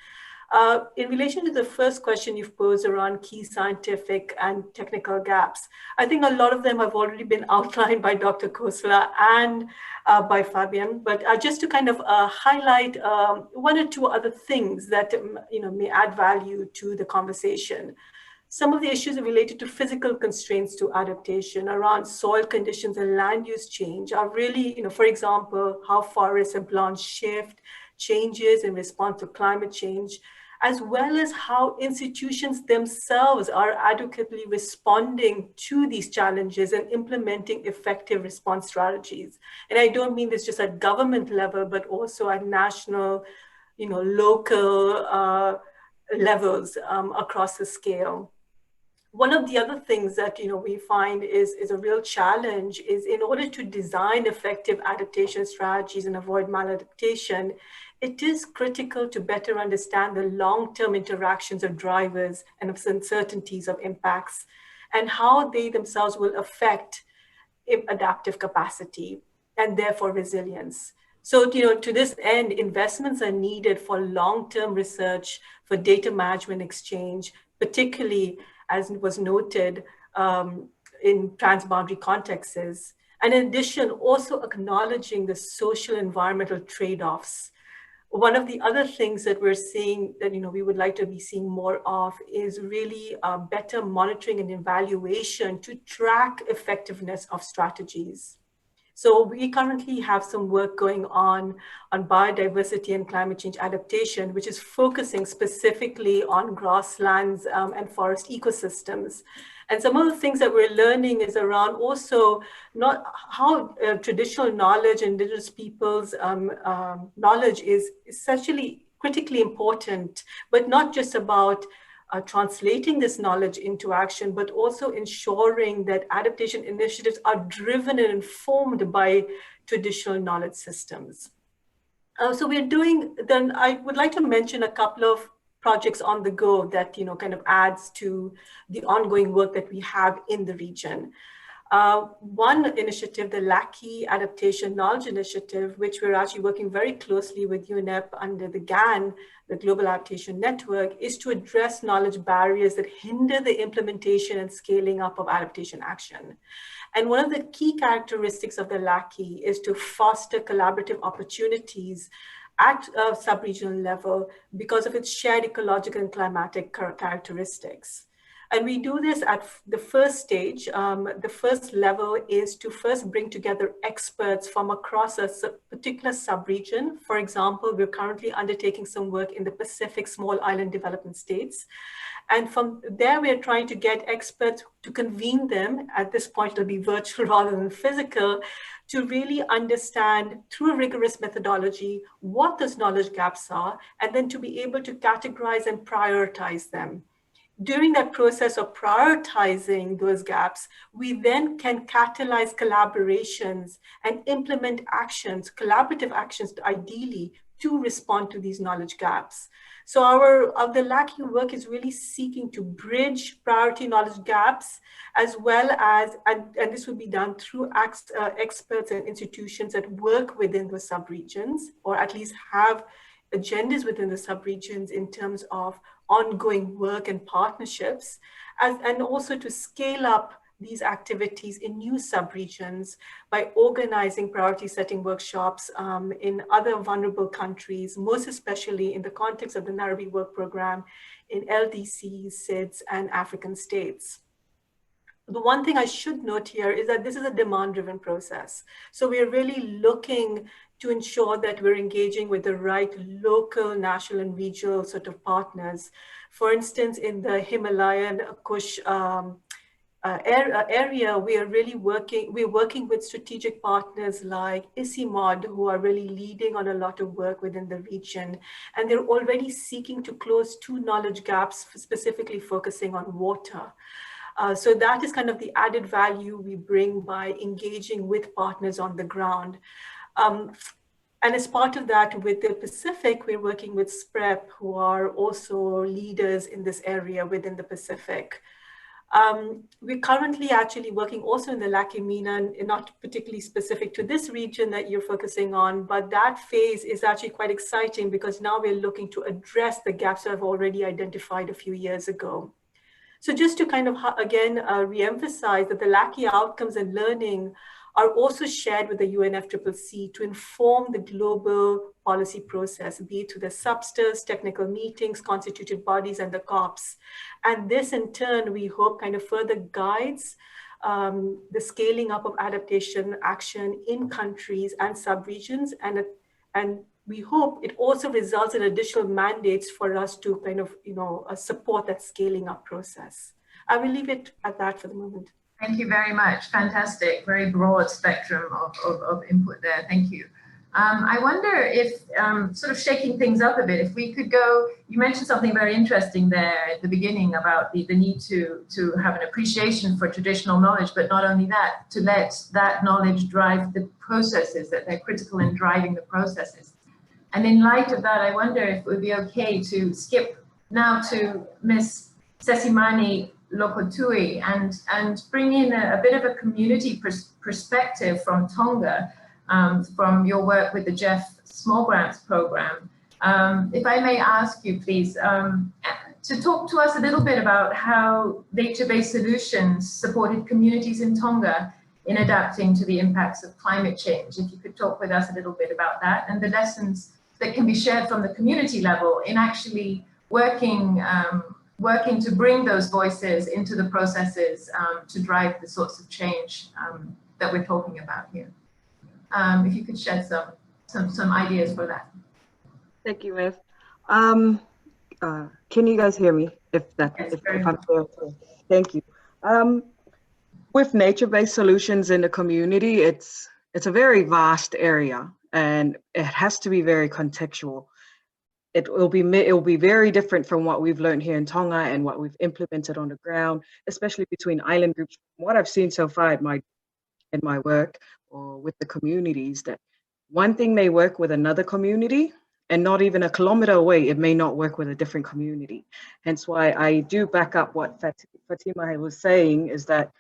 In relation to the first question you've posed around key scientific and technical gaps, I think a lot of them have already been outlined by Dr. Khosla and by Fabian, but just to kind of highlight one or two other things that may add value to the conversation. Some of the issues related to physical constraints to adaptation around soil conditions and land use change are really, for example, how forests and plants shift, changes in response to climate change, as well as how institutions themselves are adequately responding to these challenges and implementing effective response strategies. And I don't mean this just at government level, but also at national, local levels across the scale. One of the other things that we find is a real challenge is in order to design effective adaptation strategies and avoid maladaptation, it is critical to better understand the long-term interactions of drivers and of uncertainties of impacts and how they themselves will affect adaptive capacity and therefore resilience. So, to this end, investments are needed for long-term research, for data management exchange, particularly as was noted in transboundary contexts. And in addition, also acknowledging the social environmental trade-offs. One of the other things that we're seeing that we would like to be seeing more of is really better monitoring and evaluation to track effectiveness of strategies. So we currently have some work going on biodiversity and climate change adaptation, which is focusing specifically on grasslands and forest ecosystems. And some of the things that we're learning is around also not how traditional knowledge, indigenous people's knowledge is essentially critically important, but not just about translating this knowledge into action, but also ensuring that adaptation initiatives are driven and informed by traditional knowledge systems. So we're doing, then I would like to mention a couple of projects on the go that kind of adds to the ongoing work that we have in the region. One initiative, the LACI Adaptation Knowledge Initiative, which we're actually working very closely with UNEP under the GAN, the Global Adaptation Network, is to address knowledge barriers that hinder the implementation and scaling up of adaptation action. And one of the key characteristics of the LACI is to foster collaborative opportunities at a sub-regional level because of its shared ecological and climatic characteristics. And we do this at the first stage. The first level is to first bring together experts from across a particular sub-region. For example, we're currently undertaking some work in the Pacific Small Island Development States. And from there, we're trying to get experts to convene them. At this point, it'll be virtual rather than physical, to really understand through a rigorous methodology what those knowledge gaps are, and then to be able to categorize and prioritize them. During that process of prioritizing those gaps, we then can catalyze collaborations and implement actions, collaborative actions ideally, to respond to these knowledge gaps. So the LACI work is really seeking to bridge priority knowledge gaps, as well as, and this will be done through experts and institutions that work within the subregions, or at least have agendas within the subregions in terms of ongoing work and partnerships, and also to scale up these activities in new subregions by organizing priority setting workshops in other vulnerable countries, most especially in the context of the Nairobi Work Program in LDCs, SIDS, and African states. The one thing I should note here is that this is a demand-driven process. So we are really looking to ensure that we're engaging with the right local, national, and regional sort of partners. For instance, in the Himalayan Kush area, we're working with strategic partners like ICIMOD, who are really leading on a lot of work within the region. And they're already seeking to close 2 knowledge gaps, specifically focusing on water. So that is kind of the added value we bring by engaging with partners on the ground. And as part of that, with the Pacific, we're working with SPREP, who are also leaders in this area within the Pacific. We're currently actually working also in the Lac-Ménan, not particularly specific to this region that you're focusing on, but that phase is actually quite exciting because now we're looking to address the gaps that I've already identified a few years ago. So just to kind of, again, re-emphasize that the LACI outcomes and learning are also shared with the UNFCCC to inform the global policy process, be it to the substance, technical meetings, constituted bodies, and the COPs. And this, in turn, we hope kind of further guides the scaling up of adaptation action in countries and subregions, and we hope it also results in additional mandates for us to kind of, support that scaling up process. I will leave it at that for the moment. Thank you very much. Fantastic. Very broad spectrum of input there. Thank you. I wonder if, sort of shaking things up a bit, if we could go, you mentioned something very interesting there at the beginning about the need to have an appreciation for traditional knowledge, but not only that, to let that knowledge drive the processes, that they're critical in driving the processes. And in light of that, I wonder if it would be okay to skip now to Ms. Sesimane Lokotui and bring in a bit of a community perspective from Tonga, from your work with the Jeff Small Grants Program. If I may ask you, please, to talk to us a little bit about how nature-based solutions supported communities in Tonga in adapting to the impacts of climate change. If you could talk with us a little bit about that and the lessons that can be shared from the community level in actually working to bring those voices into the processes to drive the sorts of change that we're talking about here. If you could shed some ideas for that. Thank you, Ms. Can you guys hear me? If I'm there, thank you. With nature-based solutions in the community, it's a very vast area, and it has to be very contextual. It will be very different from what we've learned here in Tonga and what we've implemented on the ground, especially between island groups. What I've seen so far in my work or with the communities, that one thing may work with another community, and not even a kilometer away, it may not work with a different community. Hence why I do back up what Fatima was saying, is that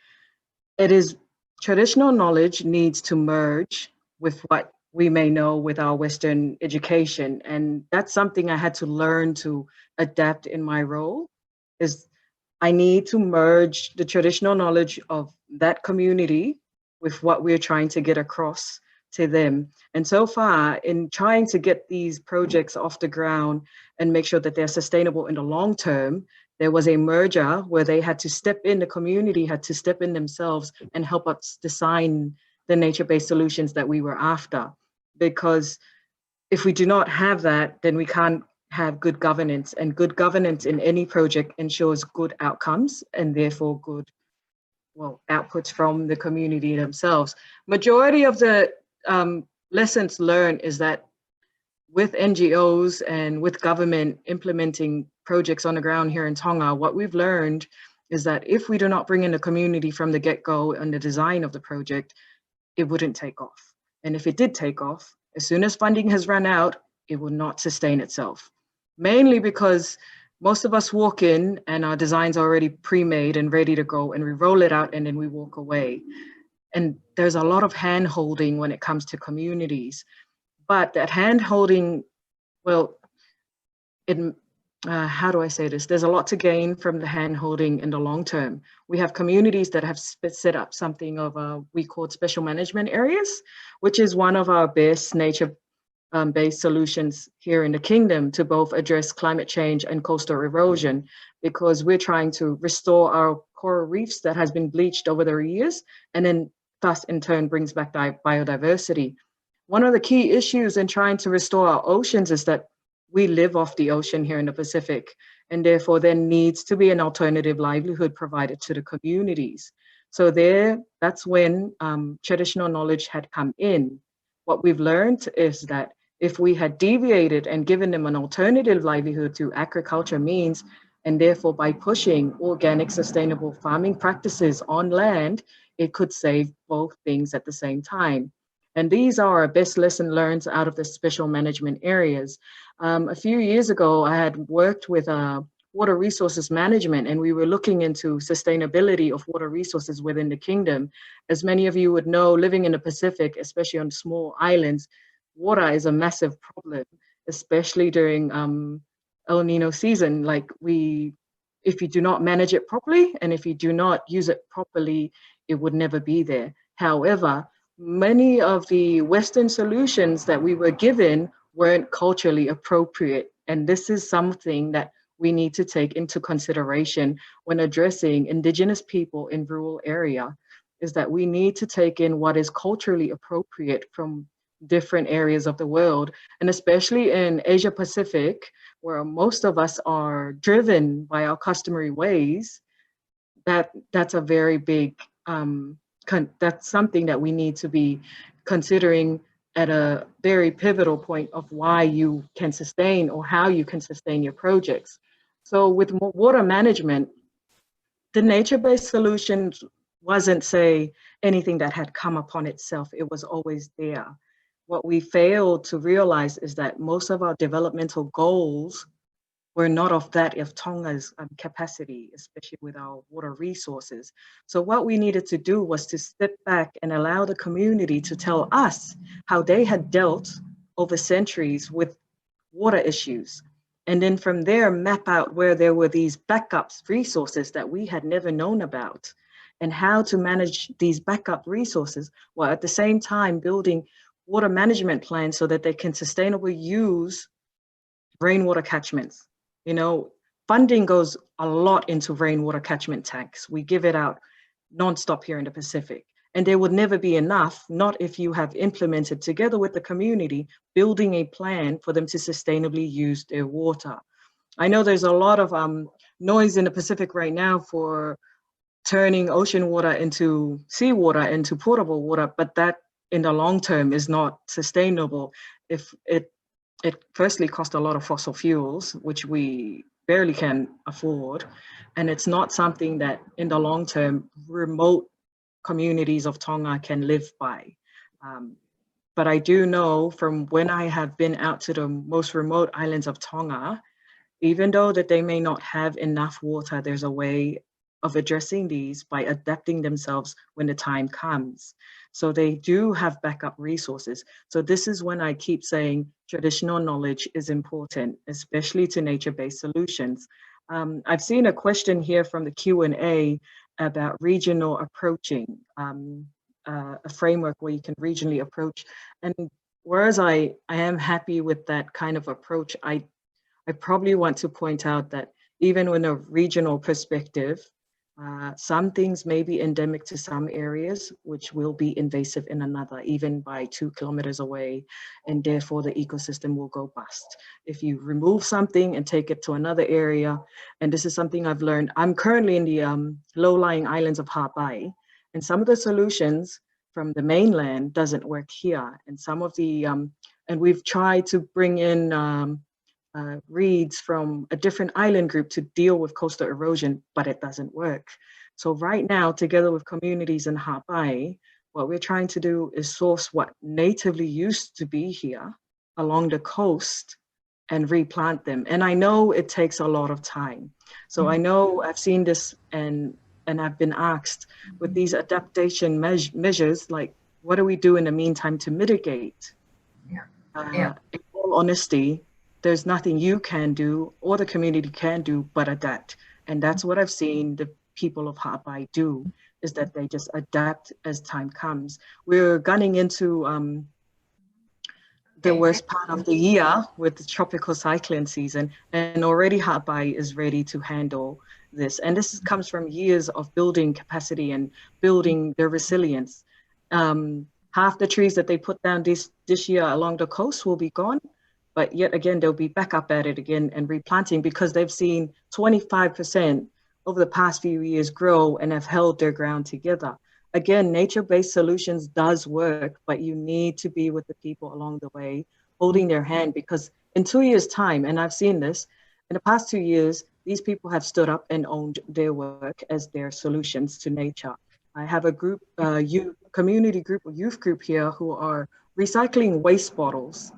it is traditional knowledge needs to merge with what we may know with our Western education. And that's something I had to learn to adapt in my role, is I need to merge the traditional knowledge of that community with what we're trying to get across to them. And so far, in trying to get these projects off the ground and make sure that they're sustainable in the long term, there was a merger where they had to step in, the community had to step in themselves and help us design the nature-based solutions that we were after. Because if we do not have that, then we can't have good governance, and good governance in any project ensures good outcomes and therefore good, outputs from the community themselves. Majority of the lessons learned is that with NGOs and with government implementing projects on the ground here in Tonga, what we've learned is that if we do not bring in the community from the get-go and the design of the project, it wouldn't take off. And if it did take off, as soon as funding has run out, it will not sustain itself. Mainly because most of us walk in and our design's already pre-made and ready to go, and we roll it out and then we walk away. And there's a lot of hand-holding when it comes to communities. But that hand-holding, how do I say this? There's a lot to gain from the hand-holding in the long term. We have communities that have set up something of we call special management areas, which is one of our best nature-based solutions here in the kingdom to both address climate change and coastal erosion, because we're trying to restore our coral reefs that has been bleached over the years, and then thus in turn brings back biodiversity. One of the key issues in trying to restore our oceans is that we live off the ocean here in the Pacific, and therefore there needs to be an alternative livelihood provided to the communities. So that's when traditional knowledge had come in. What we've learned is that if we had deviated and given them an alternative livelihood through agriculture means, and therefore by pushing organic sustainable farming practices on land, it could save both things at the same time. And these are our best lesson learned out of the special management areas. A few years ago, I had worked with water resources management, and we were looking into sustainability of water resources within the kingdom. As many of you would know, living in the Pacific, especially on small islands, water is a massive problem, especially during El Nino season. Like if you do not manage it properly, and if you do not use it properly, it would never be there. However, many of the Western solutions that we were given weren't culturally appropriate. And this is something that we need to take into consideration when addressing Indigenous people in rural area, is that we need to take in what is culturally appropriate from different areas of the world. And especially in Asia Pacific, where most of us are driven by our customary ways, that's a very big, that's something that we need to be considering at a very pivotal point of why you can sustain or how you can sustain your projects. So with water management, the nature-based solutions wasn't, say, anything that had come upon itself. It was always there. What we failed to realize is that most of our developmental goals were not of Tonga's capacity, especially with our water resources. So what we needed to do was to step back and allow the community to tell us how they had dealt over centuries with water issues. And then from there, map out where there were these backups resources that we had never known about, and how to manage these backup resources, while at the same time building water management plans so that they can sustainably use rainwater catchments. You know, funding goes a lot into rainwater catchment tanks. We give it out nonstop here in the Pacific. And there would never be enough, not if you have implemented together with the community, building a plan for them to sustainably use their water. I know there's a lot of noise in the Pacific right now for turning ocean water into seawater, into potable water, but that in the long term is not sustainable. If it firstly costs a lot of fossil fuels, which we barely can afford. And it's not something that in the long term, remote communities of Tonga can live by. But I do know from when I have been out to the most remote islands of Tonga, even though that they may not have enough water, there's a way of addressing these by adapting themselves when the time comes. So they do have backup resources. So this is when I keep saying traditional knowledge is important, especially to nature-based solutions. I've seen a question here from the Q&A about regional approaching, a framework where you can regionally approach. And whereas I am happy with that kind of approach, I probably want to point out that even in a regional perspective, some things may be endemic to some areas, which will be invasive in another, even by 2 kilometers away, and therefore the ecosystem will go bust. If you remove something and take it to another area, and this is something I've learned, I'm currently in the low-lying islands of Hawaii, and some of the solutions from the mainland doesn't work here, and some of the, and we've tried to bring in reeds from a different island group to deal with coastal erosion, but it doesn't work. So right now, together with communities in Hawaii, what we're trying to do is source what natively used to be here along the coast and replant them. And I know it takes a lot of time. So I know I've seen this and I've been asked with these adaptation measures, like, what do we do in the meantime to mitigate? In all honesty, there's nothing you can do or the community can do but adapt. And that's what I've seen the people of Hawaii do, is that they just adapt as time comes. We're gunning into the worst part of the year with the tropical cyclone season, and already Hawaii is ready to handle this. And this comes from years of building capacity and building their resilience. Half the trees that they put down this year along the coast will be gone, but yet again, they'll be back up at it again and replanting, because they've seen 25% over the past few years grow and have held their ground together. Again, nature-based solutions does work, but you need to be with the people along the way, holding their hand, because in 2 years' time, and I've seen this, in the past 2 years, these people have stood up and owned their work as their solutions to nature. I have a group, community group, or youth group here who are recycling waste bottles,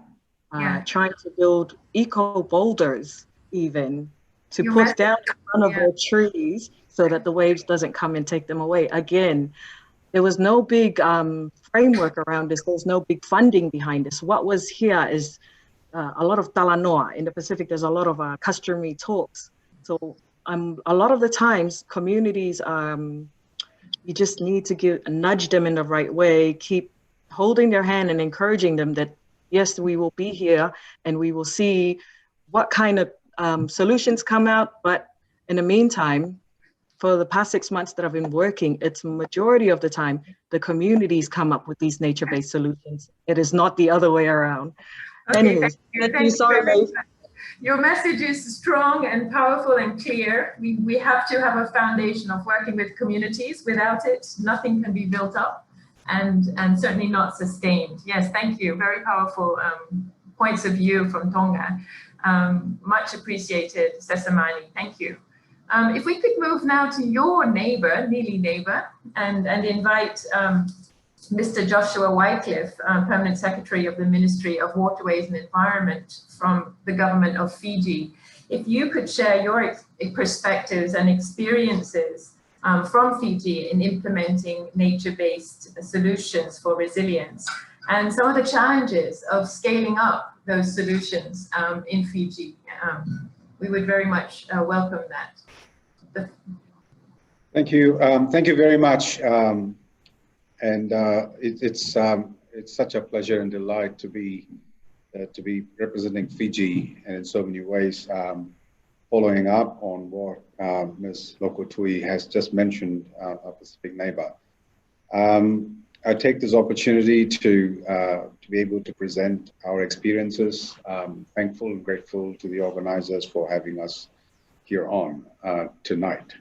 trying to build eco boulders even to put down in front of their trees so that the waves doesn't come and take them away. Again, there was no big framework around this. There's no big funding behind this. What was here is a lot of talanoa. In the Pacific, there's a lot of customary talks. So a lot of the times, communities, you just need to nudge them in the right way, keep holding their hand and encouraging them that, yes, we will be here and we will see what kind of solutions come out. But in the meantime, for the past 6 months that I've been working, it's majority of the time, the communities come up with these nature-based solutions. It is not the other way around. Okay, Anyways, thank you. Sorry, Maeve. Your message is strong and powerful and clear. We have to have a foundation of working with communities. Without it, nothing can be built up and certainly not sustained. Yes, thank you. Very powerful points of view from Tonga. Much appreciated, Sesamani. Thank you. If we could move now to your neighbor, Neely neighbor, and invite Mr. Joshua Wycliffe, Permanent Secretary of the Ministry of Waterways and Environment from the government of Fiji. If you could share your perspectives and experiences from Fiji in implementing nature-based solutions for resilience and some of the challenges of scaling up those solutions in Fiji. We would very much welcome that. Thank you. Thank you very much. It's such a pleasure and delight to be representing Fiji, and in so many ways, following up on what Ms. Lokotui has just mentioned, our Pacific neighbor. I take this opportunity to be able to present our experiences. Thankful and grateful to the organizers for having us here on tonight.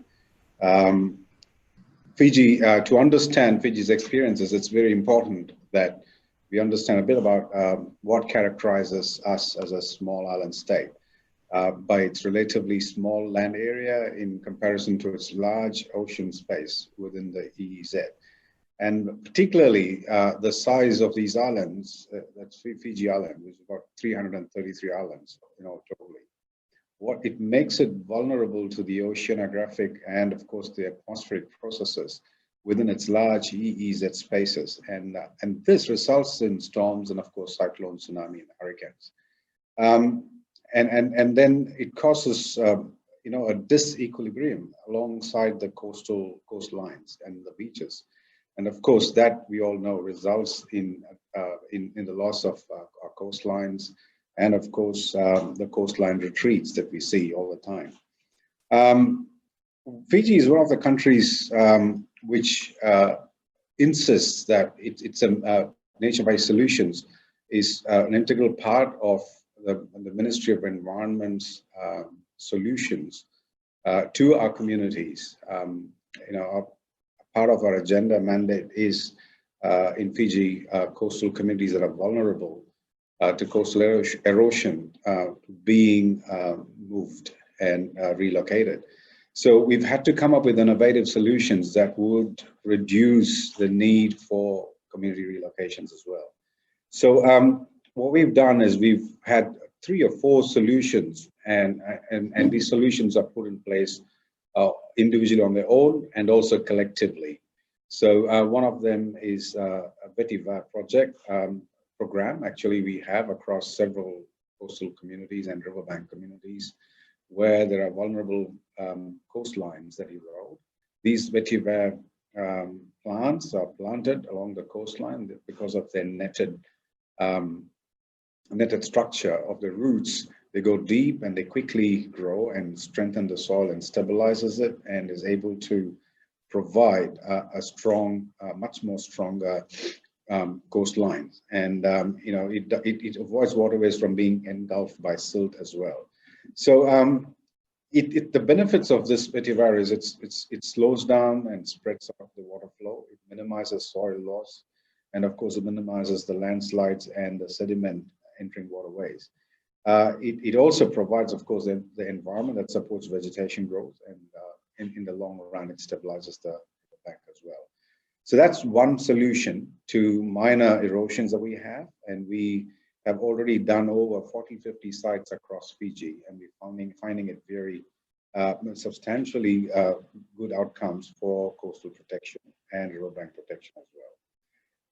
Fiji, to understand Fiji's experiences, it's very important that we understand a bit about what characterizes us as a small island state by its relatively small land area in comparison to its large ocean space within the EEZ. And particularly the size of these islands, that's Fiji Island, which is about 333 islands, totally. What it makes it vulnerable to the oceanographic and, of course, the atmospheric processes within its large EEZ spaces. And this results in storms and, of course, cyclones, tsunami, and hurricanes. And then it causes, a disequilibrium alongside the coastlines and the beaches. And of course, that we all know results in the loss of our coastlines, and of course, the coastline retreats that we see all the time. Fiji is one of the countries which insists that it's nature-based solutions is an integral part of the Ministry of Environment's solutions to our communities. Part of our agenda mandate is in Fiji, coastal communities that are vulnerable to coastal erosion being moved and relocated. So we've had to come up with innovative solutions that would reduce the need for community relocations as well. So what we've done is we've had 3 or 4 solutions, and these solutions are put in place individually on their own and also collectively. So one of them is a Vetiva project program. Actually, we have across several coastal communities and riverbank communities where there are vulnerable coastlines that erode. These vetiver plants are planted along the coastline because of their netted structure of the roots. They go deep and they quickly grow and strengthen the soil and stabilizes it, and is able to provide a strong, much more stronger coastline. And it avoids waterways from being engulfed by silt as well. So the benefits of this vetiver is it slows down and spreads out the water flow. It minimizes soil loss, and of course it minimizes the landslides and the sediment entering waterways. It also provides, of course, the environment that supports vegetation growth, and in the long run, it stabilizes the bank as well. So that's one solution to minor erosions that we have, and we have already done over 40-50 sites across Fiji, and we're finding it very substantially good outcomes for coastal protection and riverbank protection as well.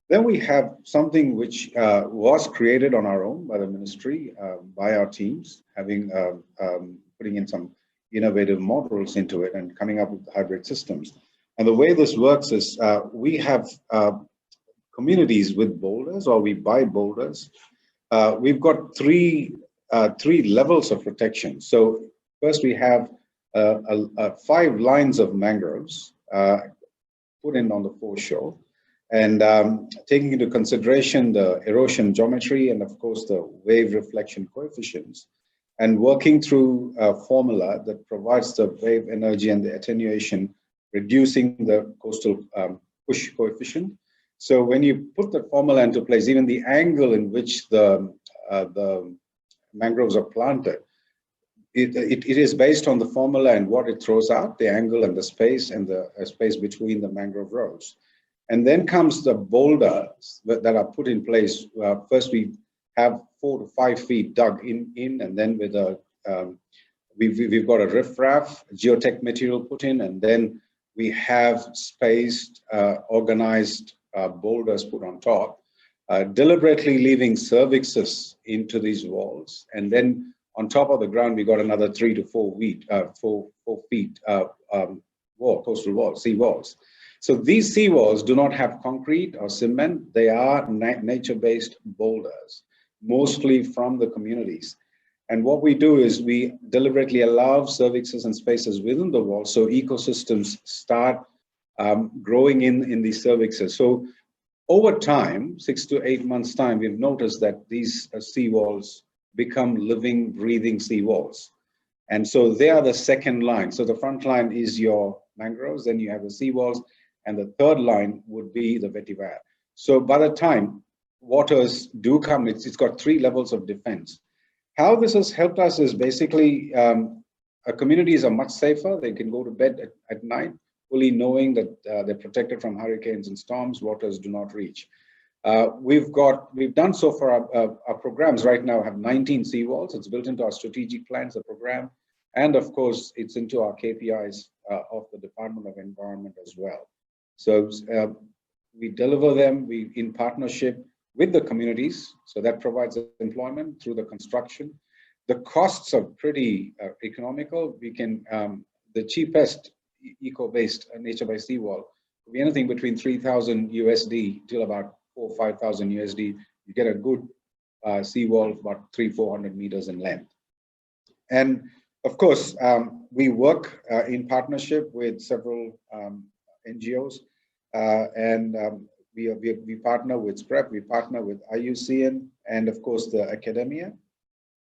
Then we have something which was created on our own by the ministry, by our teams, having putting in some innovative models into it and coming up with hybrid systems. And the way this works is we have communities with boulders, or we buy boulders. We've got three levels of protection. So first we have 5 lines of mangroves put in on the foreshore, and taking into consideration the erosion geometry and of course the wave reflection coefficients, and working through a formula that provides the wave energy and the attenuation, reducing the coastal push coefficient. So when you put the formula into place, even the angle in which the mangroves are planted, it is based on the formula and what it throws out, the angle and the space, and the space between the mangrove rows. And then comes the boulders that are put in place. First, we have 4 to 5 feet dug in, and then with we've got a riffraff geotech material put in, and then we have spaced, organized boulders put on top, deliberately leaving cervixes into these walls, and then on top of the ground we got another 3 to 4 feet, 4 feet coastal walls, sea walls. So these sea walls do not have concrete or cement. They are nature-based boulders, mostly from the communities. And what we do is we deliberately allow cervixes and spaces within the wall, so ecosystems start growing in these cervixes. So over time, 6 to 8 months time, we've noticed that these sea walls become living, breathing sea walls. And so they are the second line. So the front line is your mangroves, then you have the sea walls, and the third line would be the vetiver. So by the time waters do come, it's got 3 levels of defense. How this has helped us is basically our communities are much safer. They can go to bed at night fully knowing that they're protected from hurricanes and storms. Waters do not reach. We've done so for our programs right now have 19 seawalls. It's built into our strategic plans, the program, and of course it's into our KPIs of the Department of Environment as well. So we deliver them in partnership with the communities, so that provides employment through the construction. The costs are pretty economical. We can the cheapest eco-based nature-based seawall could be anything between 3,000 USD till about 4,000 or 5,000 USD. You get a good seawall about 300-400 meters in length. And of course, we work in partnership with several NGOs, and we partner with SPREP, we partner with IUCN, and of course the academia.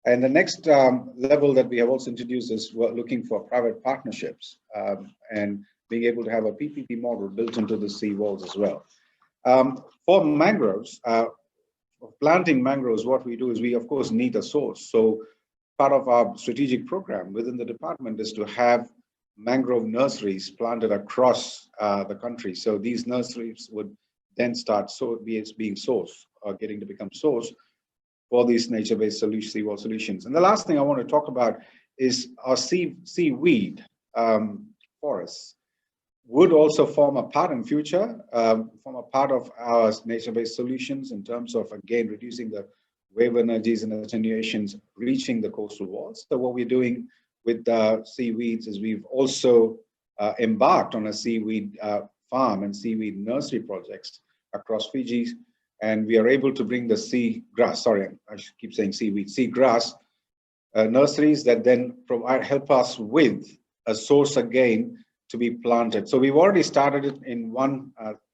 And the next level that we have also introduced is we're looking for private partnerships and being able to have a PPP model built into the sea walls as well. For mangroves, planting mangroves, what we do is we of course need a source. So part of our strategic program within the department is to have mangrove nurseries planted across the country. So these nurseries would then start being sourced or getting to become source for these nature-based seawall solutions. And the last thing I want to talk about is our seaweed forests would also form a part in future, form a part of our nature-based solutions in terms of, again, reducing the wave energies and attenuations reaching the coastal walls. So what we're doing with seaweeds is we've also embarked on a seaweed farm and seaweed nursery projects across Fiji, and we are able to bring the seagrass, sorry, I keep saying seaweed, seagrass nurseries that then help us with a source again to be planted. So we've already started it in on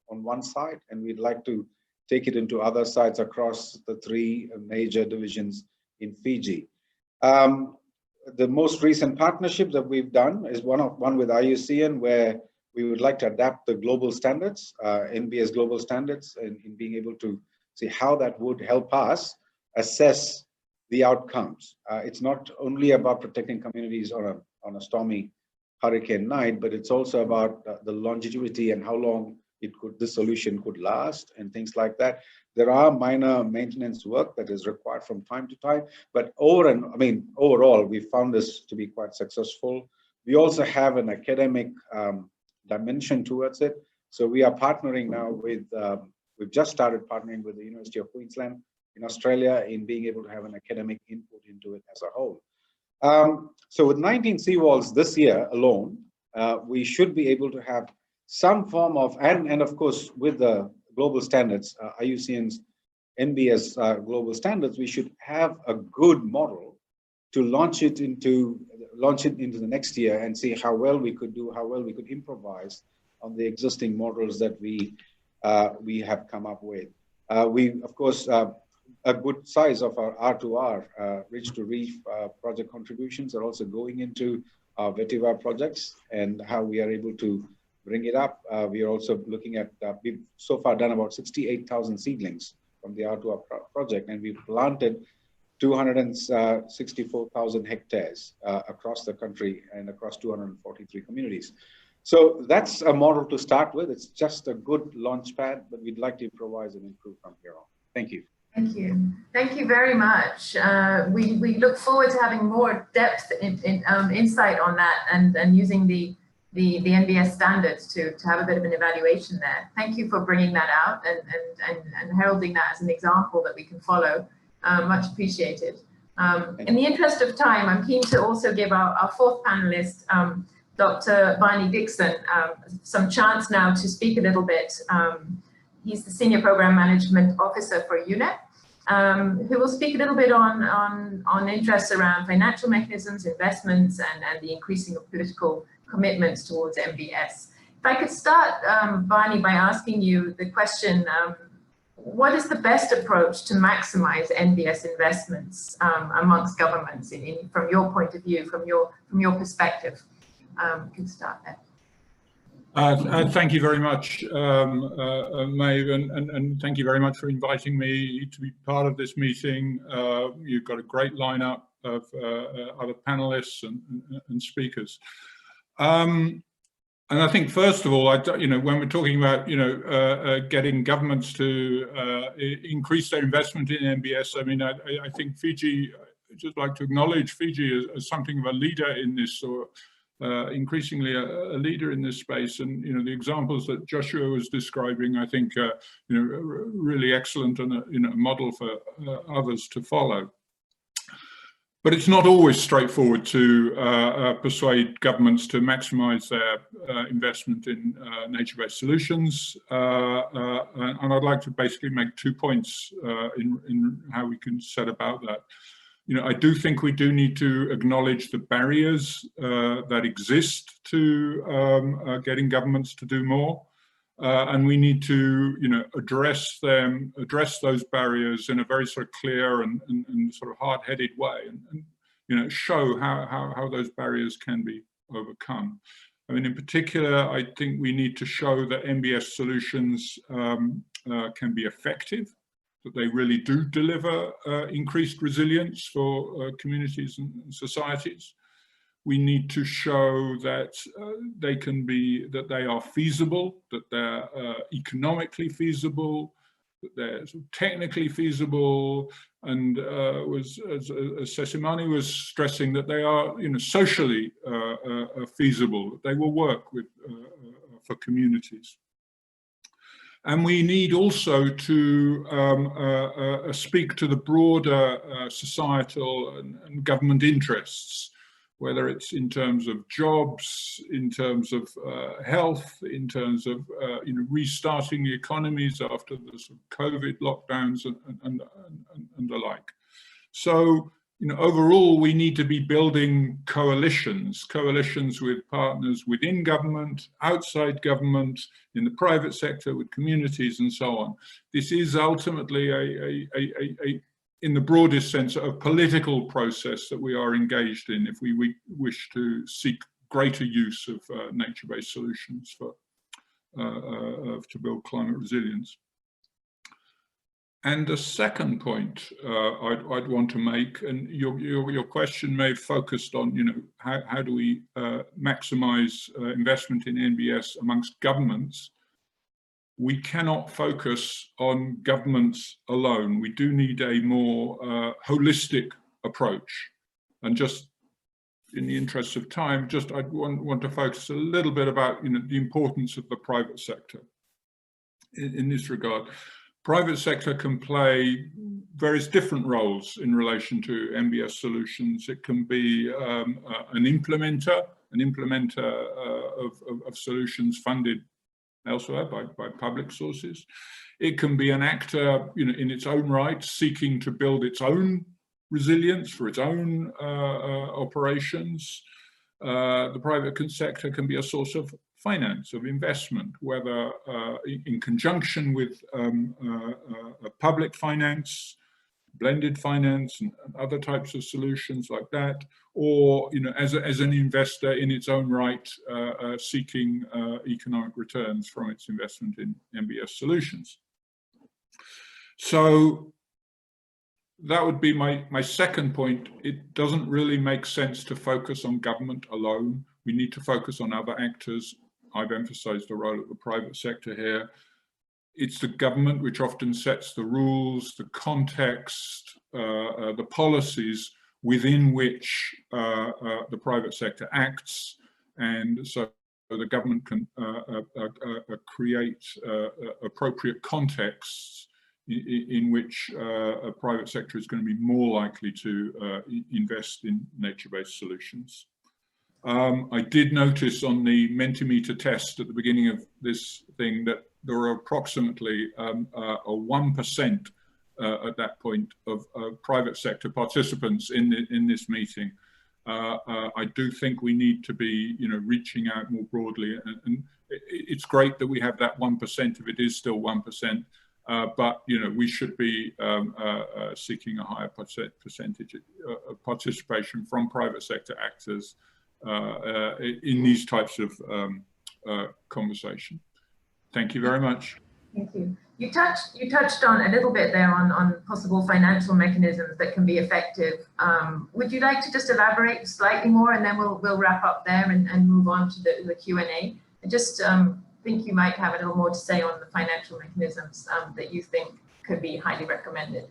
one side, and we'd like to take it into other sites across the 3 major divisions in Fiji. The most recent partnership that we've done is one with IUCN, where we would like to adapt the global standards, NBS global standards, in being able to see how that would help us assess the outcomes. It's not only about protecting communities on a stormy hurricane night, but it's also about the longevity and how long this solution could last and things like that. There are minor maintenance work that is required from time to time, but overall, we found this to be quite successful. We also have an academic dimension towards it. So we are partnering now with, we've just started partnering with the University of Queensland in Australia in being able to have an academic input into it as a whole. So with 19 seawalls this year alone, we should be able to have some form of, and of course, with the global standards, IUCN's NBS global standards, we should have a good model to launch it into the next year and see how well we could do, how well we could improvise on the existing models that we have come up with. We, of course, a good size of our R2R, Reach to Reef project contributions are also going into our vetiver projects and how we are able to bring it up. We are also looking at, we've so far done about 68,000 seedlings from the R2R project, and we've planted 264,000 hectares across the country and across 243 communities. So that's a model to start with. It's just a good launch pad, but we'd like to improvise and improve from here on. Thank you. Thank you. Thank you very much. We look forward to having more depth insight on that and using the NBS standards to have a bit of an evaluation there. Thank you for bringing that out and heralding that as an example that we can follow. Much appreciated. In the interest of time, I'm keen to also give our 4th panelist, Dr. Barney Dixon, some chance now to speak a little bit. He's the Senior Program Management Officer for UNEP, who will speak a little bit on interests around financial mechanisms, investments, and the increasing of political commitments towards MBS. If I could start, Barney, by asking you the question, what is the best approach to maximize NBS investments amongst governments from your point of view, from your perspective? You can start there. Thank you very much, Maeve, and thank you very much for inviting me to be part of this meeting. You've got a great lineup of other panelists and speakers. And I think, first of all, when we're talking about, getting governments to increase their investment in MBS, I mean, I think Fiji, I'd just like to acknowledge Fiji as something of a leader in this, or increasingly a leader in this space. And, the examples that Joshua was describing, I think, really excellent and a model for others to follow. But it's not always straightforward to persuade governments to maximize their investment in nature-based solutions. And I'd like to basically make 2 points in how we can set about that. I do think we do need to acknowledge the barriers that exist to getting governments to do more. And we need to, address those barriers in a very sort of clear and sort of hard-headed way, and show how those barriers can be overcome. I mean, in particular, I think we need to show that MBS solutions can be effective, that they really do deliver increased resilience for communities and societies. We need to show that they are feasible, that they're economically feasible, that they're sort of technically feasible, and as Sesimani was stressing, that they are socially feasible, that they will work with for communities. And we need also to speak to the broader societal and government interests, whether it's in terms of jobs, in terms of health, in terms of restarting the economies after the sort of COVID lockdowns and the like. So, overall, we need to be building coalitions with partners within government, outside government, in the private sector, with communities and so on. This is ultimately in the broadest sense, a political process that we are engaged in if we wish to seek greater use of nature-based solutions to build climate resilience. And the second point I'd want to make, and your question may have focused on, how do we maximize investment in NBS amongst governments? We cannot focus on governments alone. We do need a more holistic approach. And just in the interest of time, I want to focus a little bit about the importance of the private sector in this regard. Private sector can play various different roles in relation to NBS solutions. It can be an implementer of solutions funded elsewhere by public sources. It can be an actor, in its own right, seeking to build its own resilience for its own operations. The private sector can be a source of finance, of investment, whether in conjunction with public finance, blended finance, and other types of solutions like that, or as an investor in its own right, seeking economic returns from its investment in NBS solutions. So that would be my second point. It doesn't really make sense to focus on government alone. We need to focus on other actors. I've emphasized the role of the private sector here. It's the government which often sets the rules, the context, the policies within which the private sector acts. And so the government can create appropriate contexts in which a private sector is going to be more likely to invest in nature-based solutions. I did notice on the Mentimeter test at the beginning of this thing that there are approximately a 1% at that point of private sector participants in this meeting. I do think we need to be, reaching out more broadly, and it's great that we have that 1%, if it is still 1%, but we should be seeking a higher percentage of participation from private sector actors in these types of conversation. Thank you very much. Thank you. You touched on a little bit there on possible financial mechanisms that can be effective. Would you like to just elaborate slightly more, and then we'll wrap up there and move on to the Q&A? I just think you might have a little more to say on the financial mechanisms that you think could be highly recommended.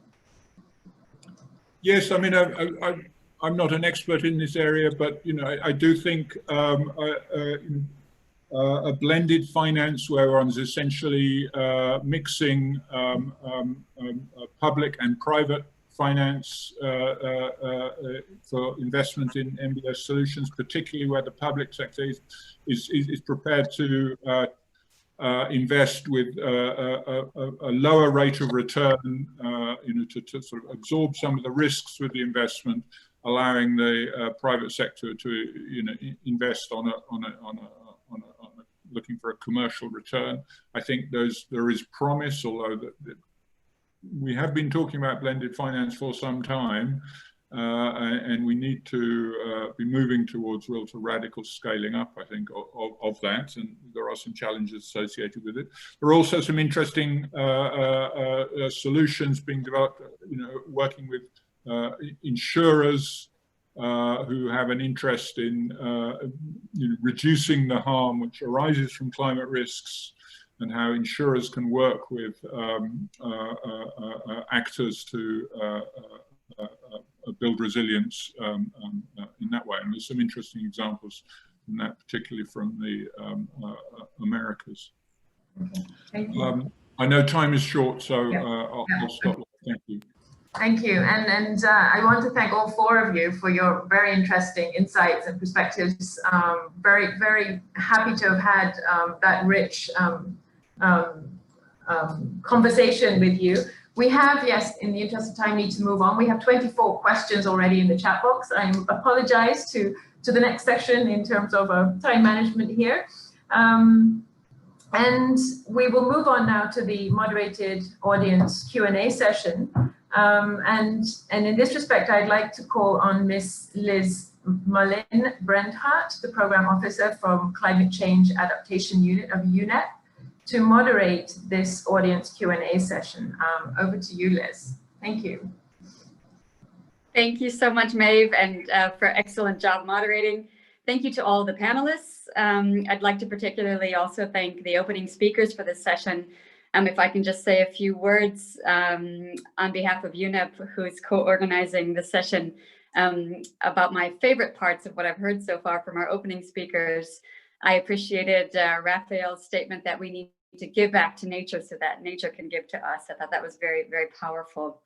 Yes, I mean, I'm not an expert in this area, but I do think a blended finance where one's essentially mixing public and private finance for investment in NBS solutions, particularly where the public sector is prepared to invest with a lower rate of return, to sort of absorb some of the risks with the investment, allowing the private sector to invest on looking for a commercial return. I think there is promise, although we have been talking about blended finance for some time, and we need to be moving towards radical scaling up, I think, of that, and there are some challenges associated with it. There are also some interesting solutions being developed, working with insurers who have an interest in reducing the harm which arises from climate risks, and how insurers can work with actors to build resilience in that way. And there's some interesting examples in that, particularly from the Americas. Okay. Thank you. I know time is short, so Yeah. I'll stop. Thank you. Thank you. And I want to thank all four of you for your very interesting insights and perspectives. Very, very happy to have had that rich conversation with you. We have, yes, in the interest of time, need to move on. We have 24 questions already in the chat box. I apologize to the next section in terms of time management here. And we will move on now to the moderated audience Q&A session. And in this respect, I'd like to call on Miss Liz Mullin-Brendhart, the Program Officer from Climate Change Adaptation Unit of UNEP, to moderate this audience Q&A session. Over to you, Liz. Thank you. Thank you so much, Maeve, and for excellent job moderating. Thank you to all the panelists. I'd like to particularly also thank the opening speakers for this session. If I can just say a few words on behalf of UNEP, who is co-organizing the session, about my favorite parts of what I've heard so far from our opening speakers. I appreciated Raphael's statement that we need to give back to nature so that nature can give to us. I thought that was very, very powerful.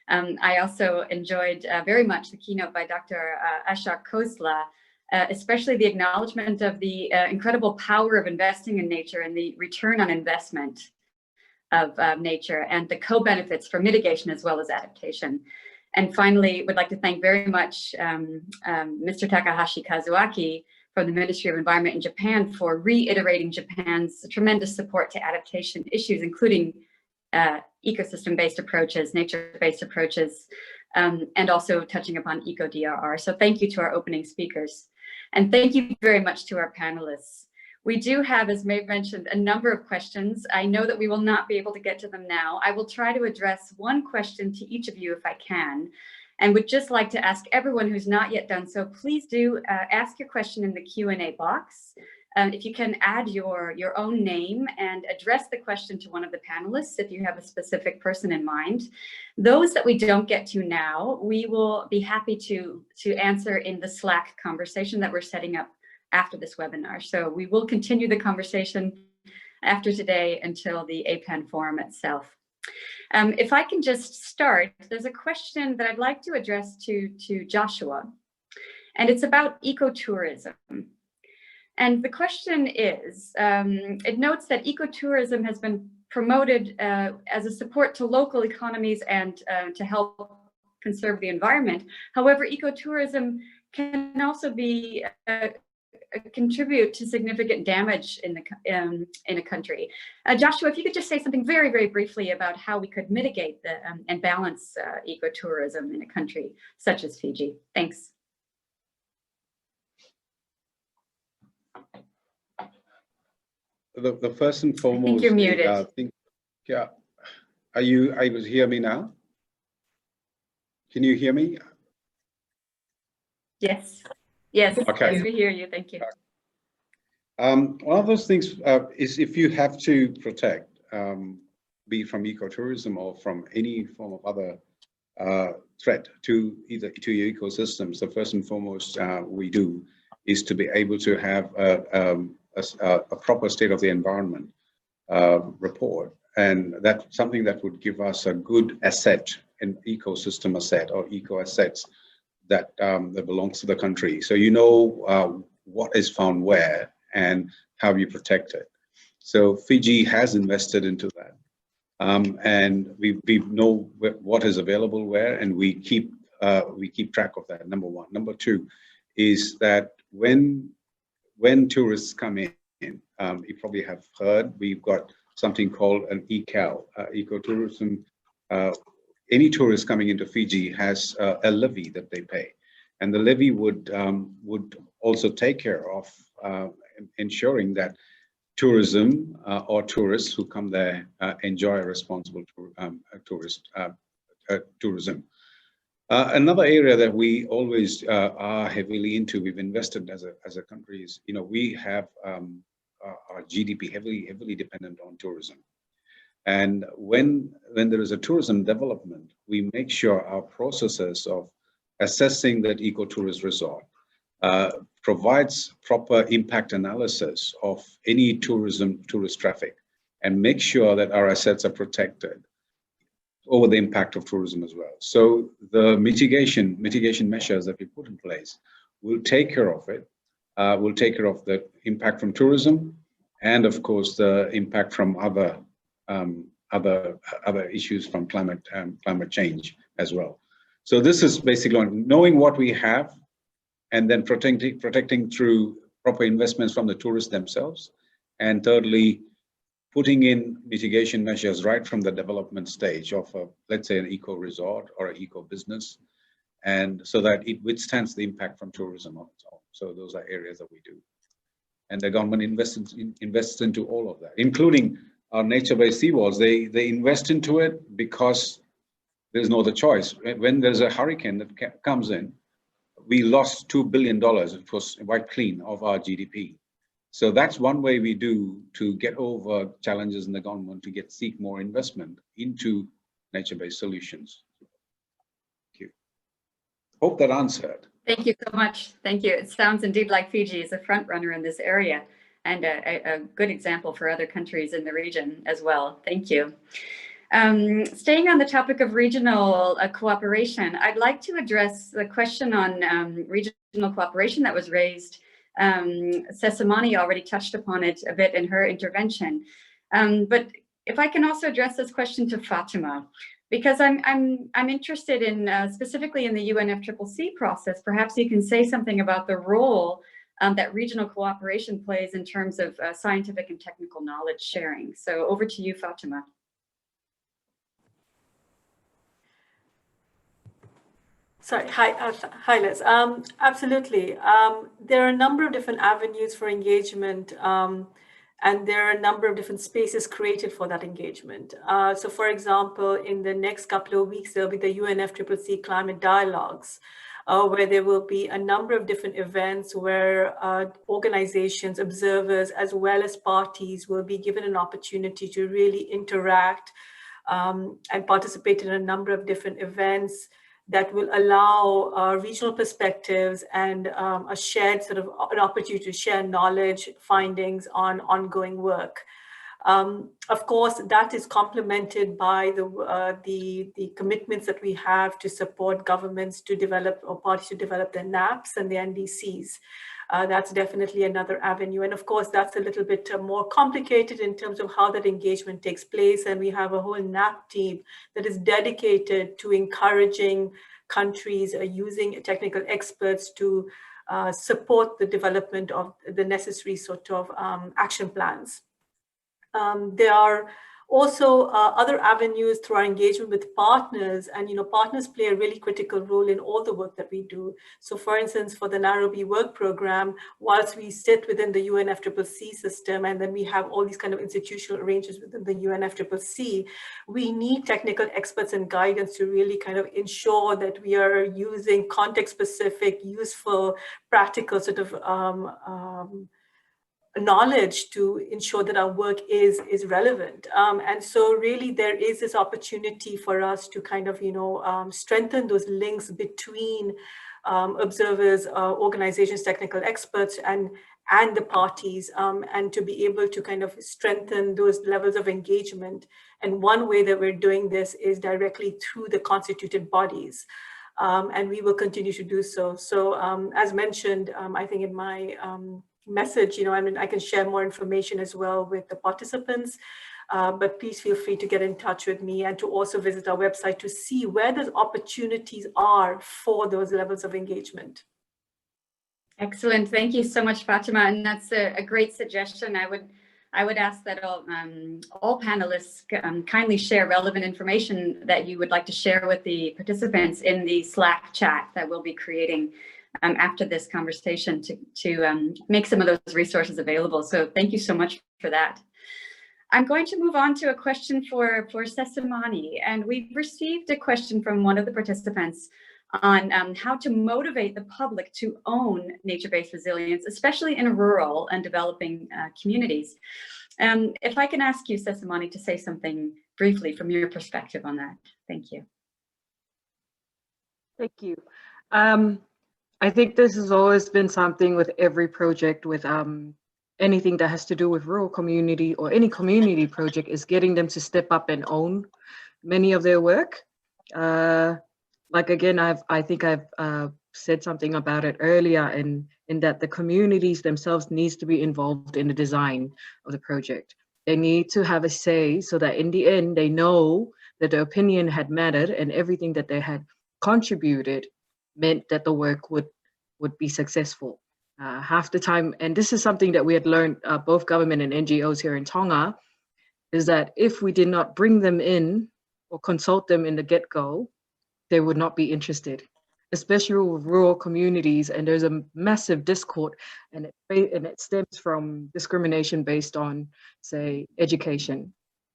I also enjoyed very much the keynote by Dr. Ashok Khosla, especially the acknowledgement of the incredible power of investing in nature and the return on investment of nature and the co-benefits for mitigation as well as adaptation. And finally, would like to thank very much Mr. Takahashi Kazuaki from the Ministry of Environment in Japan for reiterating Japan's tremendous support to adaptation issues, including ecosystem-based approaches, nature-based approaches, and also touching upon eco-DRR. So thank you to our opening speakers. And thank you very much to our panelists. We do have, as Maeve mentioned, a number of questions. I know that we will not be able to get to them now. I will try to address one question to each of you if I can, and would just like to ask everyone who's not yet done so, please do ask your question in the Q&A box. If you can add your own name and address the question to one of the panelists if you have a specific person in mind. Those that we don't get to now, we will be happy to answer in the Slack conversation that we're setting up after this webinar. So we will continue the conversation after today until the APAN forum itself. If I can just start, there's a question that I'd like to address to Joshua, and it's about ecotourism. And the question is, it notes that ecotourism has been promoted as a support to local economies and to help conserve the environment. However, ecotourism can also be contribute to significant damage in a country. Joshua, if you could just say something very, very briefly about how we could mitigate and balance ecotourism in a country such as Fiji. Thanks. The first and foremost, I think you're muted. Yeah. Are you able to hear me now? Can you hear me? Yes. Yes. Okay. Yes, we hear you. Thank you. One of those things is if you have to protect, be it from ecotourism or from any form of other threat to your ecosystems, the first and foremost we do is to be able to have a proper state of the environment report, and that's something that would give us a good asset, an ecosystem asset or eco assets that that belongs to the country. So you know what is found where and how you protect it. So Fiji has invested into that, and we know what is available where, and we keep track of that. Number one. Number two is that when tourists come in, you probably have heard, we've got something called an ECAL, ecotourism. Any tourist coming into Fiji has a levy that they pay, and the levy would also take care of ensuring that tourism or tourists who come there enjoy responsible tourism. Another area that we always are heavily into, we've invested as a country, is, you know, we have our GDP heavily dependent on tourism. And when there is a tourism development, we make sure our processes of assessing that ecotourist resort provides proper impact analysis of any tourist traffic and make sure that our assets are protected over the impact of tourism as well. So the mitigation measures that we put in place will take care of it, will take care of the impact from tourism, and of course the impact from other issues from climate change as well. So this is basically on knowing what we have, and then protecting through proper investments from the tourists themselves, and thirdly, putting in mitigation measures right from the development stage of, let's say, an eco resort or an eco business, and so that it withstands the impact from tourism on its own. So those are areas that we do, and the government invests into all of that, including our nature-based seawalls. They invest into it because there's no other choice. When there's a hurricane that comes in, we lost $2 billion, it was quite clean, of our GDP. So that's one way we do to get over challenges in the government to seek more investment into nature-based solutions. Thank you. Hope that answered. Thank you so much. Thank you. It sounds indeed like Fiji is a front runner in this area, and a good example for other countries in the region as well. Thank you. Staying on the topic of regional cooperation, I'd like to address the question on regional cooperation that was raised. Sesamani already touched upon it a bit in her intervention, but if I can also address this question to Fatima, because I'm interested in specifically in the UNFCCC process. Perhaps you can say something about the role that regional cooperation plays in terms of scientific and technical knowledge sharing. So over to you, Fatima. Sorry, hi Liz. Absolutely. There are a number of different avenues for engagement, and there are a number of different spaces created for that engagement. So for example, in the next couple of weeks, there'll be the UNFCCC Climate Dialogues, where there will be a number of different events where organizations, observers, as well as parties will be given an opportunity to really interact and participate in a number of different events that will allow regional perspectives and a shared sort of an opportunity to share knowledge, findings on ongoing work. Of course, that is complemented by the commitments that we have to support governments to develop, or parties to develop, their NAPs and the NDCs. That's definitely another avenue. And of course, that's a little bit more complicated in terms of how that engagement takes place. And we have a whole NAP team that is dedicated to encouraging countries using technical experts to support the development of the necessary sort of action plans. There are also other avenues through our engagement with partners, and partners play a really critical role in all the work that we do. So for instance, for the Nairobi Work Program, whilst we sit within the UNFCCC system, and then we have all these kind of institutional arrangements within the UNFCCC, we need technical experts and guidance to really kind of ensure that we are using context-specific, useful, practical sort of knowledge to ensure that our work is relevant. And so really there is this opportunity for us to kind of, strengthen those links between observers, organizations, technical experts, and the parties, and to be able to kind of strengthen those levels of engagement. And one way that we're doing this is directly through the constituted bodies. And we will continue to do so. So as mentioned, I think in my message, I can share more information as well with the participants, but please feel free to get in touch with me and to also visit our website to see where those opportunities are for those levels of engagement. Excellent. Thank you so much, Fatima. And that's a great suggestion. I would ask that all panelists kindly share relevant information that you would like to share with the participants in the Slack chat that we'll be creating after this conversation to make some of those resources available. So thank you so much for that. I'm going to move on to a question for Sesamani, and we've received a question from one of the participants on how to motivate the public to own nature-based resilience, especially in rural and developing communities. If I can ask you, Sesamani, to say something briefly from your perspective on that. Thank you. Thank you. I think this has always been something with every project with anything that has to do with rural community or any community project is getting them to step up and own many of their work. Like again, I think I've said something about it earlier in that the communities themselves needs to be involved in the design of the project. They need to have a say so that in the end they know that their opinion had mattered and everything that they had contributed meant that the work would be successful. Half the time, and this is something that we had learned, both government and NGOs here in Tonga, is that if we did not bring them in or consult them in the get-go, they would not be interested, especially with rural communities. And there's a massive discord, and it stems from discrimination based on, say, education,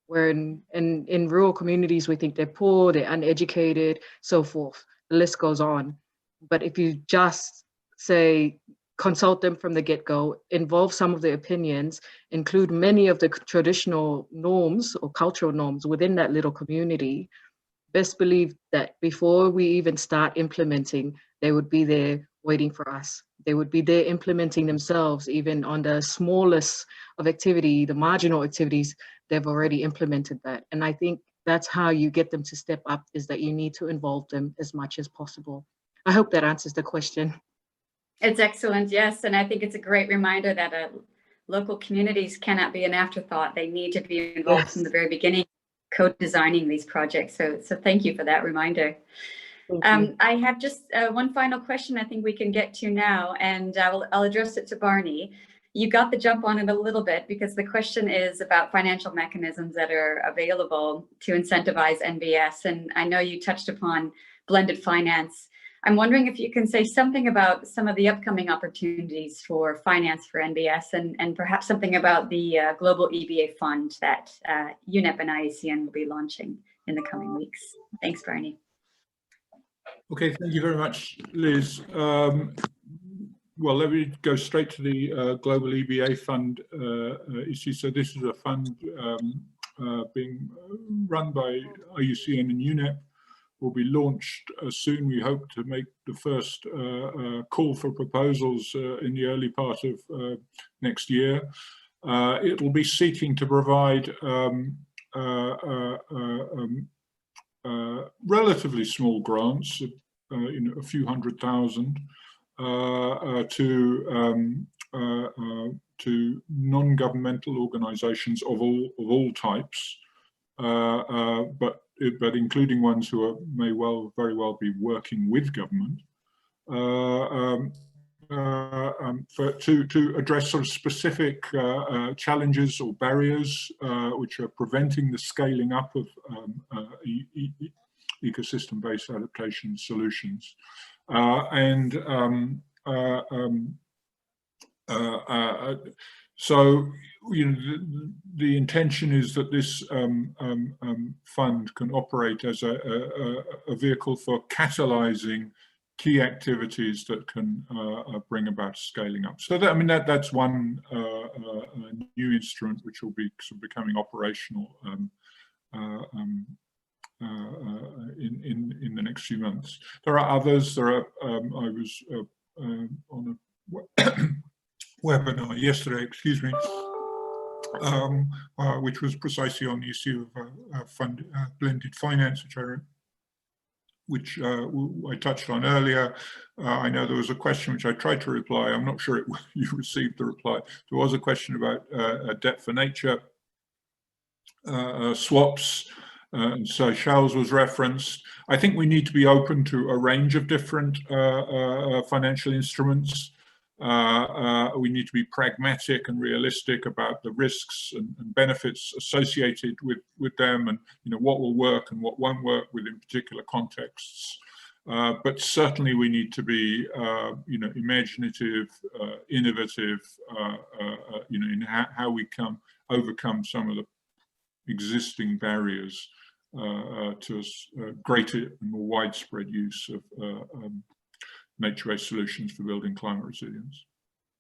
where in rural communities, we think they're poor, they're uneducated, so forth. The list goes on. But if you just say, consult them from the get-go, involve some of their opinions, include many of the traditional norms or cultural norms within that little community, best believe that before we even start implementing, they would be there waiting for us. They would be there implementing themselves, even on the smallest of activity, the marginal activities, they've already implemented that. And I think that's how you get them to step up, is that you need to involve them as much as possible. I hope that answers the question. It's excellent, yes. And I think it's a great reminder that local communities cannot be an afterthought. They need to be involved from the very beginning, co-designing these projects. So thank you for that reminder. I have just one final question I think we can get to now, and I'll address it to Barney. You got the jump on it a little bit because the question is about financial mechanisms that are available to incentivize NBS. And I know you touched upon blended finance. I'm wondering if you can say something about some of the upcoming opportunities for finance for NBS and perhaps something about the Global EBA Fund that UNEP and IACN will be launching in the coming weeks. Thanks, Barney. Okay, thank you very much, Liz. Well, let me go straight to the Global EBA Fund issue. So this is a fund being run by IUCN and UNEP. Will be launched soon. We hope to make the first call for proposals in the early part of next year. It will be seeking to provide relatively small grants, a few $100,000, to non-governmental organisations of all types, but including ones who may very well be working with government, to address sort of specific challenges or barriers which are preventing the scaling up of ecosystem-based adaptation solutions. So, the intention is that this fund can operate as a vehicle for catalyzing key activities that can bring about scaling up. So that's one new instrument which will be sort of becoming operational in the next few months. There are others. I was on a webinar yesterday, excuse me, which was precisely on the issue of blended finance, which I touched on earlier. I know there was a question which I tried to reply. I'm not sure you received the reply. There was a question about debt for nature swaps, and Seychelles was referenced. I think we need to be open to a range of different financial instruments. We need to be pragmatic and realistic about the risks and benefits associated with them, and what will work and what won't work within particular contexts. But certainly we need to be imaginative, innovative, in how we overcome some of the existing barriers to greater and more widespread use of nature-based solutions for building climate resilience.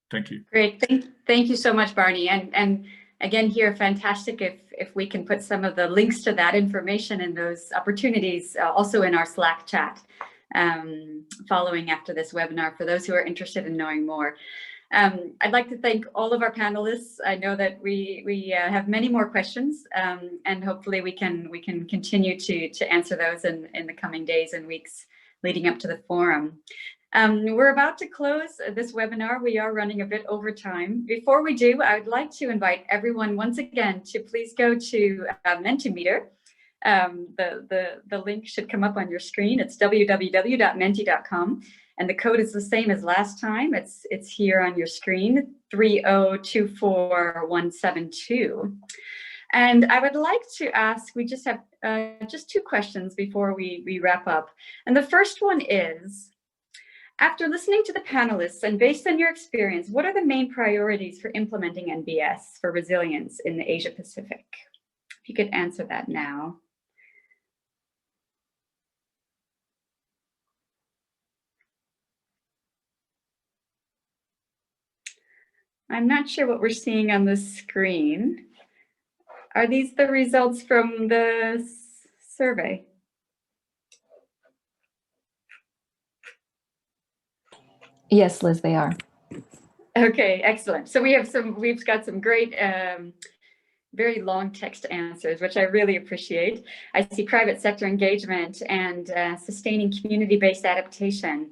Thank you. Great, thank you so much, Barney. And again, here, fantastic if we can put some of the links to that information and those opportunities also in our Slack chat following after this webinar for those who are interested in knowing more. I'd like to thank all of our panelists. I know that we have many more questions, and hopefully we can continue to answer those in the coming days and weeks leading up to the forum. We're about to close this webinar. We are running a bit over time. Before we do, I would like to invite everyone once again to please go to Mentimeter. The link should come up on your screen. It's www.menti.com. And the code is the same as last time. It's here on your screen, 3024172. And I would like to ask, we just have just 2 questions before we wrap up. And the first one is, after listening to the panelists and based on your experience, what are the main priorities for implementing NBS for resilience in the Asia Pacific? If you could answer that now. I'm not sure what we're seeing on the screen. Are these the results from the survey? Yes, Liz, they are. Okay, excellent. So we've got some great, very long text answers, which I really appreciate. I see private sector engagement and sustaining community-based adaptation.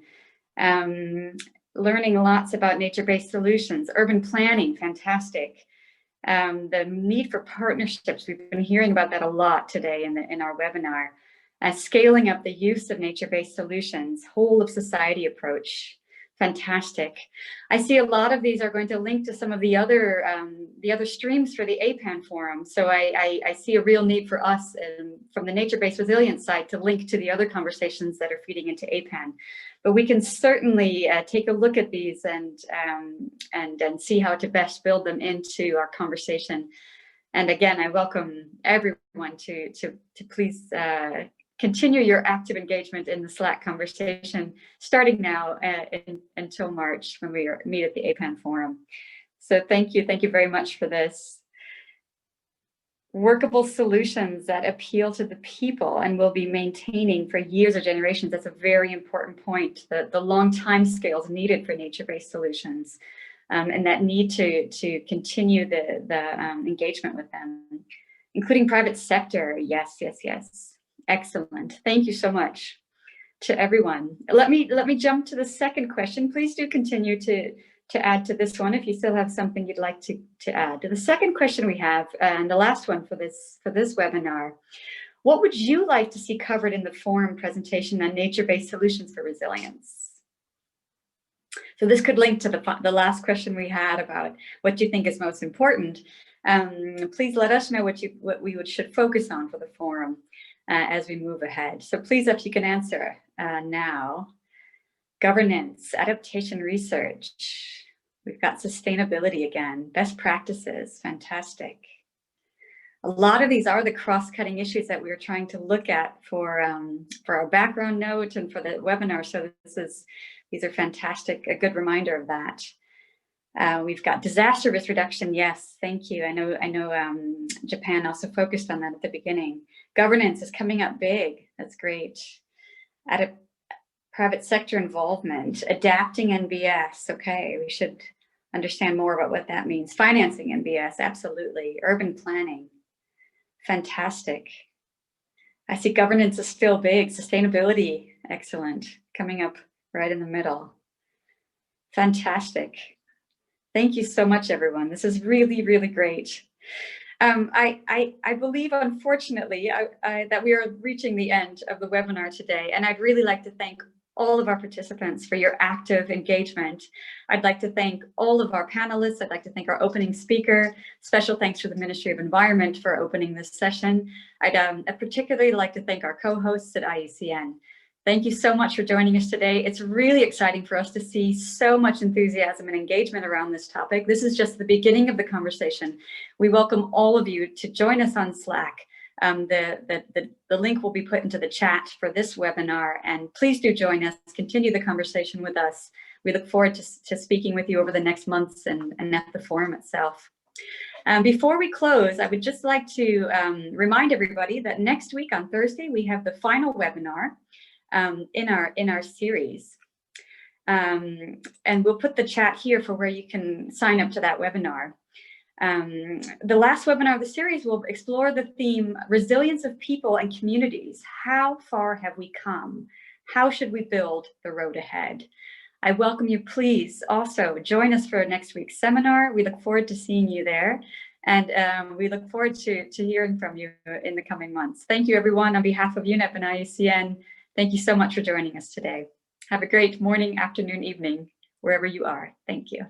Learning lots about nature-based solutions, urban planning, fantastic. The need for partnerships, we've been hearing about that a lot today in our webinar. Scaling up the use of nature-based solutions, whole of society approach, fantastic. I see a lot of these are going to link to some of the other streams for the APAN forum. So I see a real need for us from the nature-based resilience side to link to the other conversations that are feeding into APAN. But we can certainly take a look at these and see how to best build them into our conversation. And again, I welcome everyone to please continue your active engagement in the Slack conversation, starting now until March when we meet at the APAN forum. So thank you very much for this. Workable solutions that appeal to the people and will be maintaining for years or generations. That's a very important point, the long time scales needed for nature-based solutions, and that need to continue the engagement with them, including private sector. Yes. Excellent. Thank you so much to everyone. Let me jump to the second question. Please do continue to add to this one if you still have something you'd like to add. The second question we have, and the last one for this webinar, what would you like to see covered in the forum presentation on nature-based solutions for resilience? So this could link to the last question we had about what you think is most important. Please let us know what we should focus on for the forum as we move ahead. So please, if you can answer now. Governance, adaptation research. We've got sustainability again, best practices, fantastic. A lot of these are the cross-cutting issues that we were trying to look at for our background note and for the webinar. So these are fantastic, a good reminder of that. We've got disaster risk reduction. Yes, thank you. I know Japan also focused on that at the beginning. Governance is coming up big. That's great. Private sector involvement, adapting NBS. Okay, we should understand more about what that means. Financing NBS, absolutely. Urban planning, fantastic. I see governance is still big. Sustainability, excellent. Coming up right in the middle. Fantastic. Thank you so much, everyone. This is really, really great. I believe, unfortunately, that we are reaching the end of the webinar today, and I'd really like to thank all of our participants for your active engagement. I'd like to thank all of our panelists. I'd like to thank our opening speaker. Special thanks to the Ministry of Environment for opening this session. I'd particularly like to thank our co-hosts at IUCN. Thank you so much for joining us today. It's really exciting for us to see so much enthusiasm and engagement around this topic. This is just the beginning of the conversation. We welcome all of you to join us on Slack. The link will be put into the chat for this webinar, and please do join us, continue the conversation with us. We look forward to speaking with you over the next months and at the forum itself. Before we close, I would just like to remind everybody that next week on Thursday, we have the final webinar in our series. And we'll put the chat here for where you can sign up to that webinar. The last webinar of the series will explore the theme, resilience of people and communities. How far have we come? How should we build the road ahead? I welcome you. Please also join us for next week's seminar. We look forward to seeing you there. And we look forward to hearing from you in the coming months. Thank you, everyone. On behalf of UNEP and IUCN, thank you so much for joining us today. Have a great morning, afternoon, evening, wherever you are. Thank you.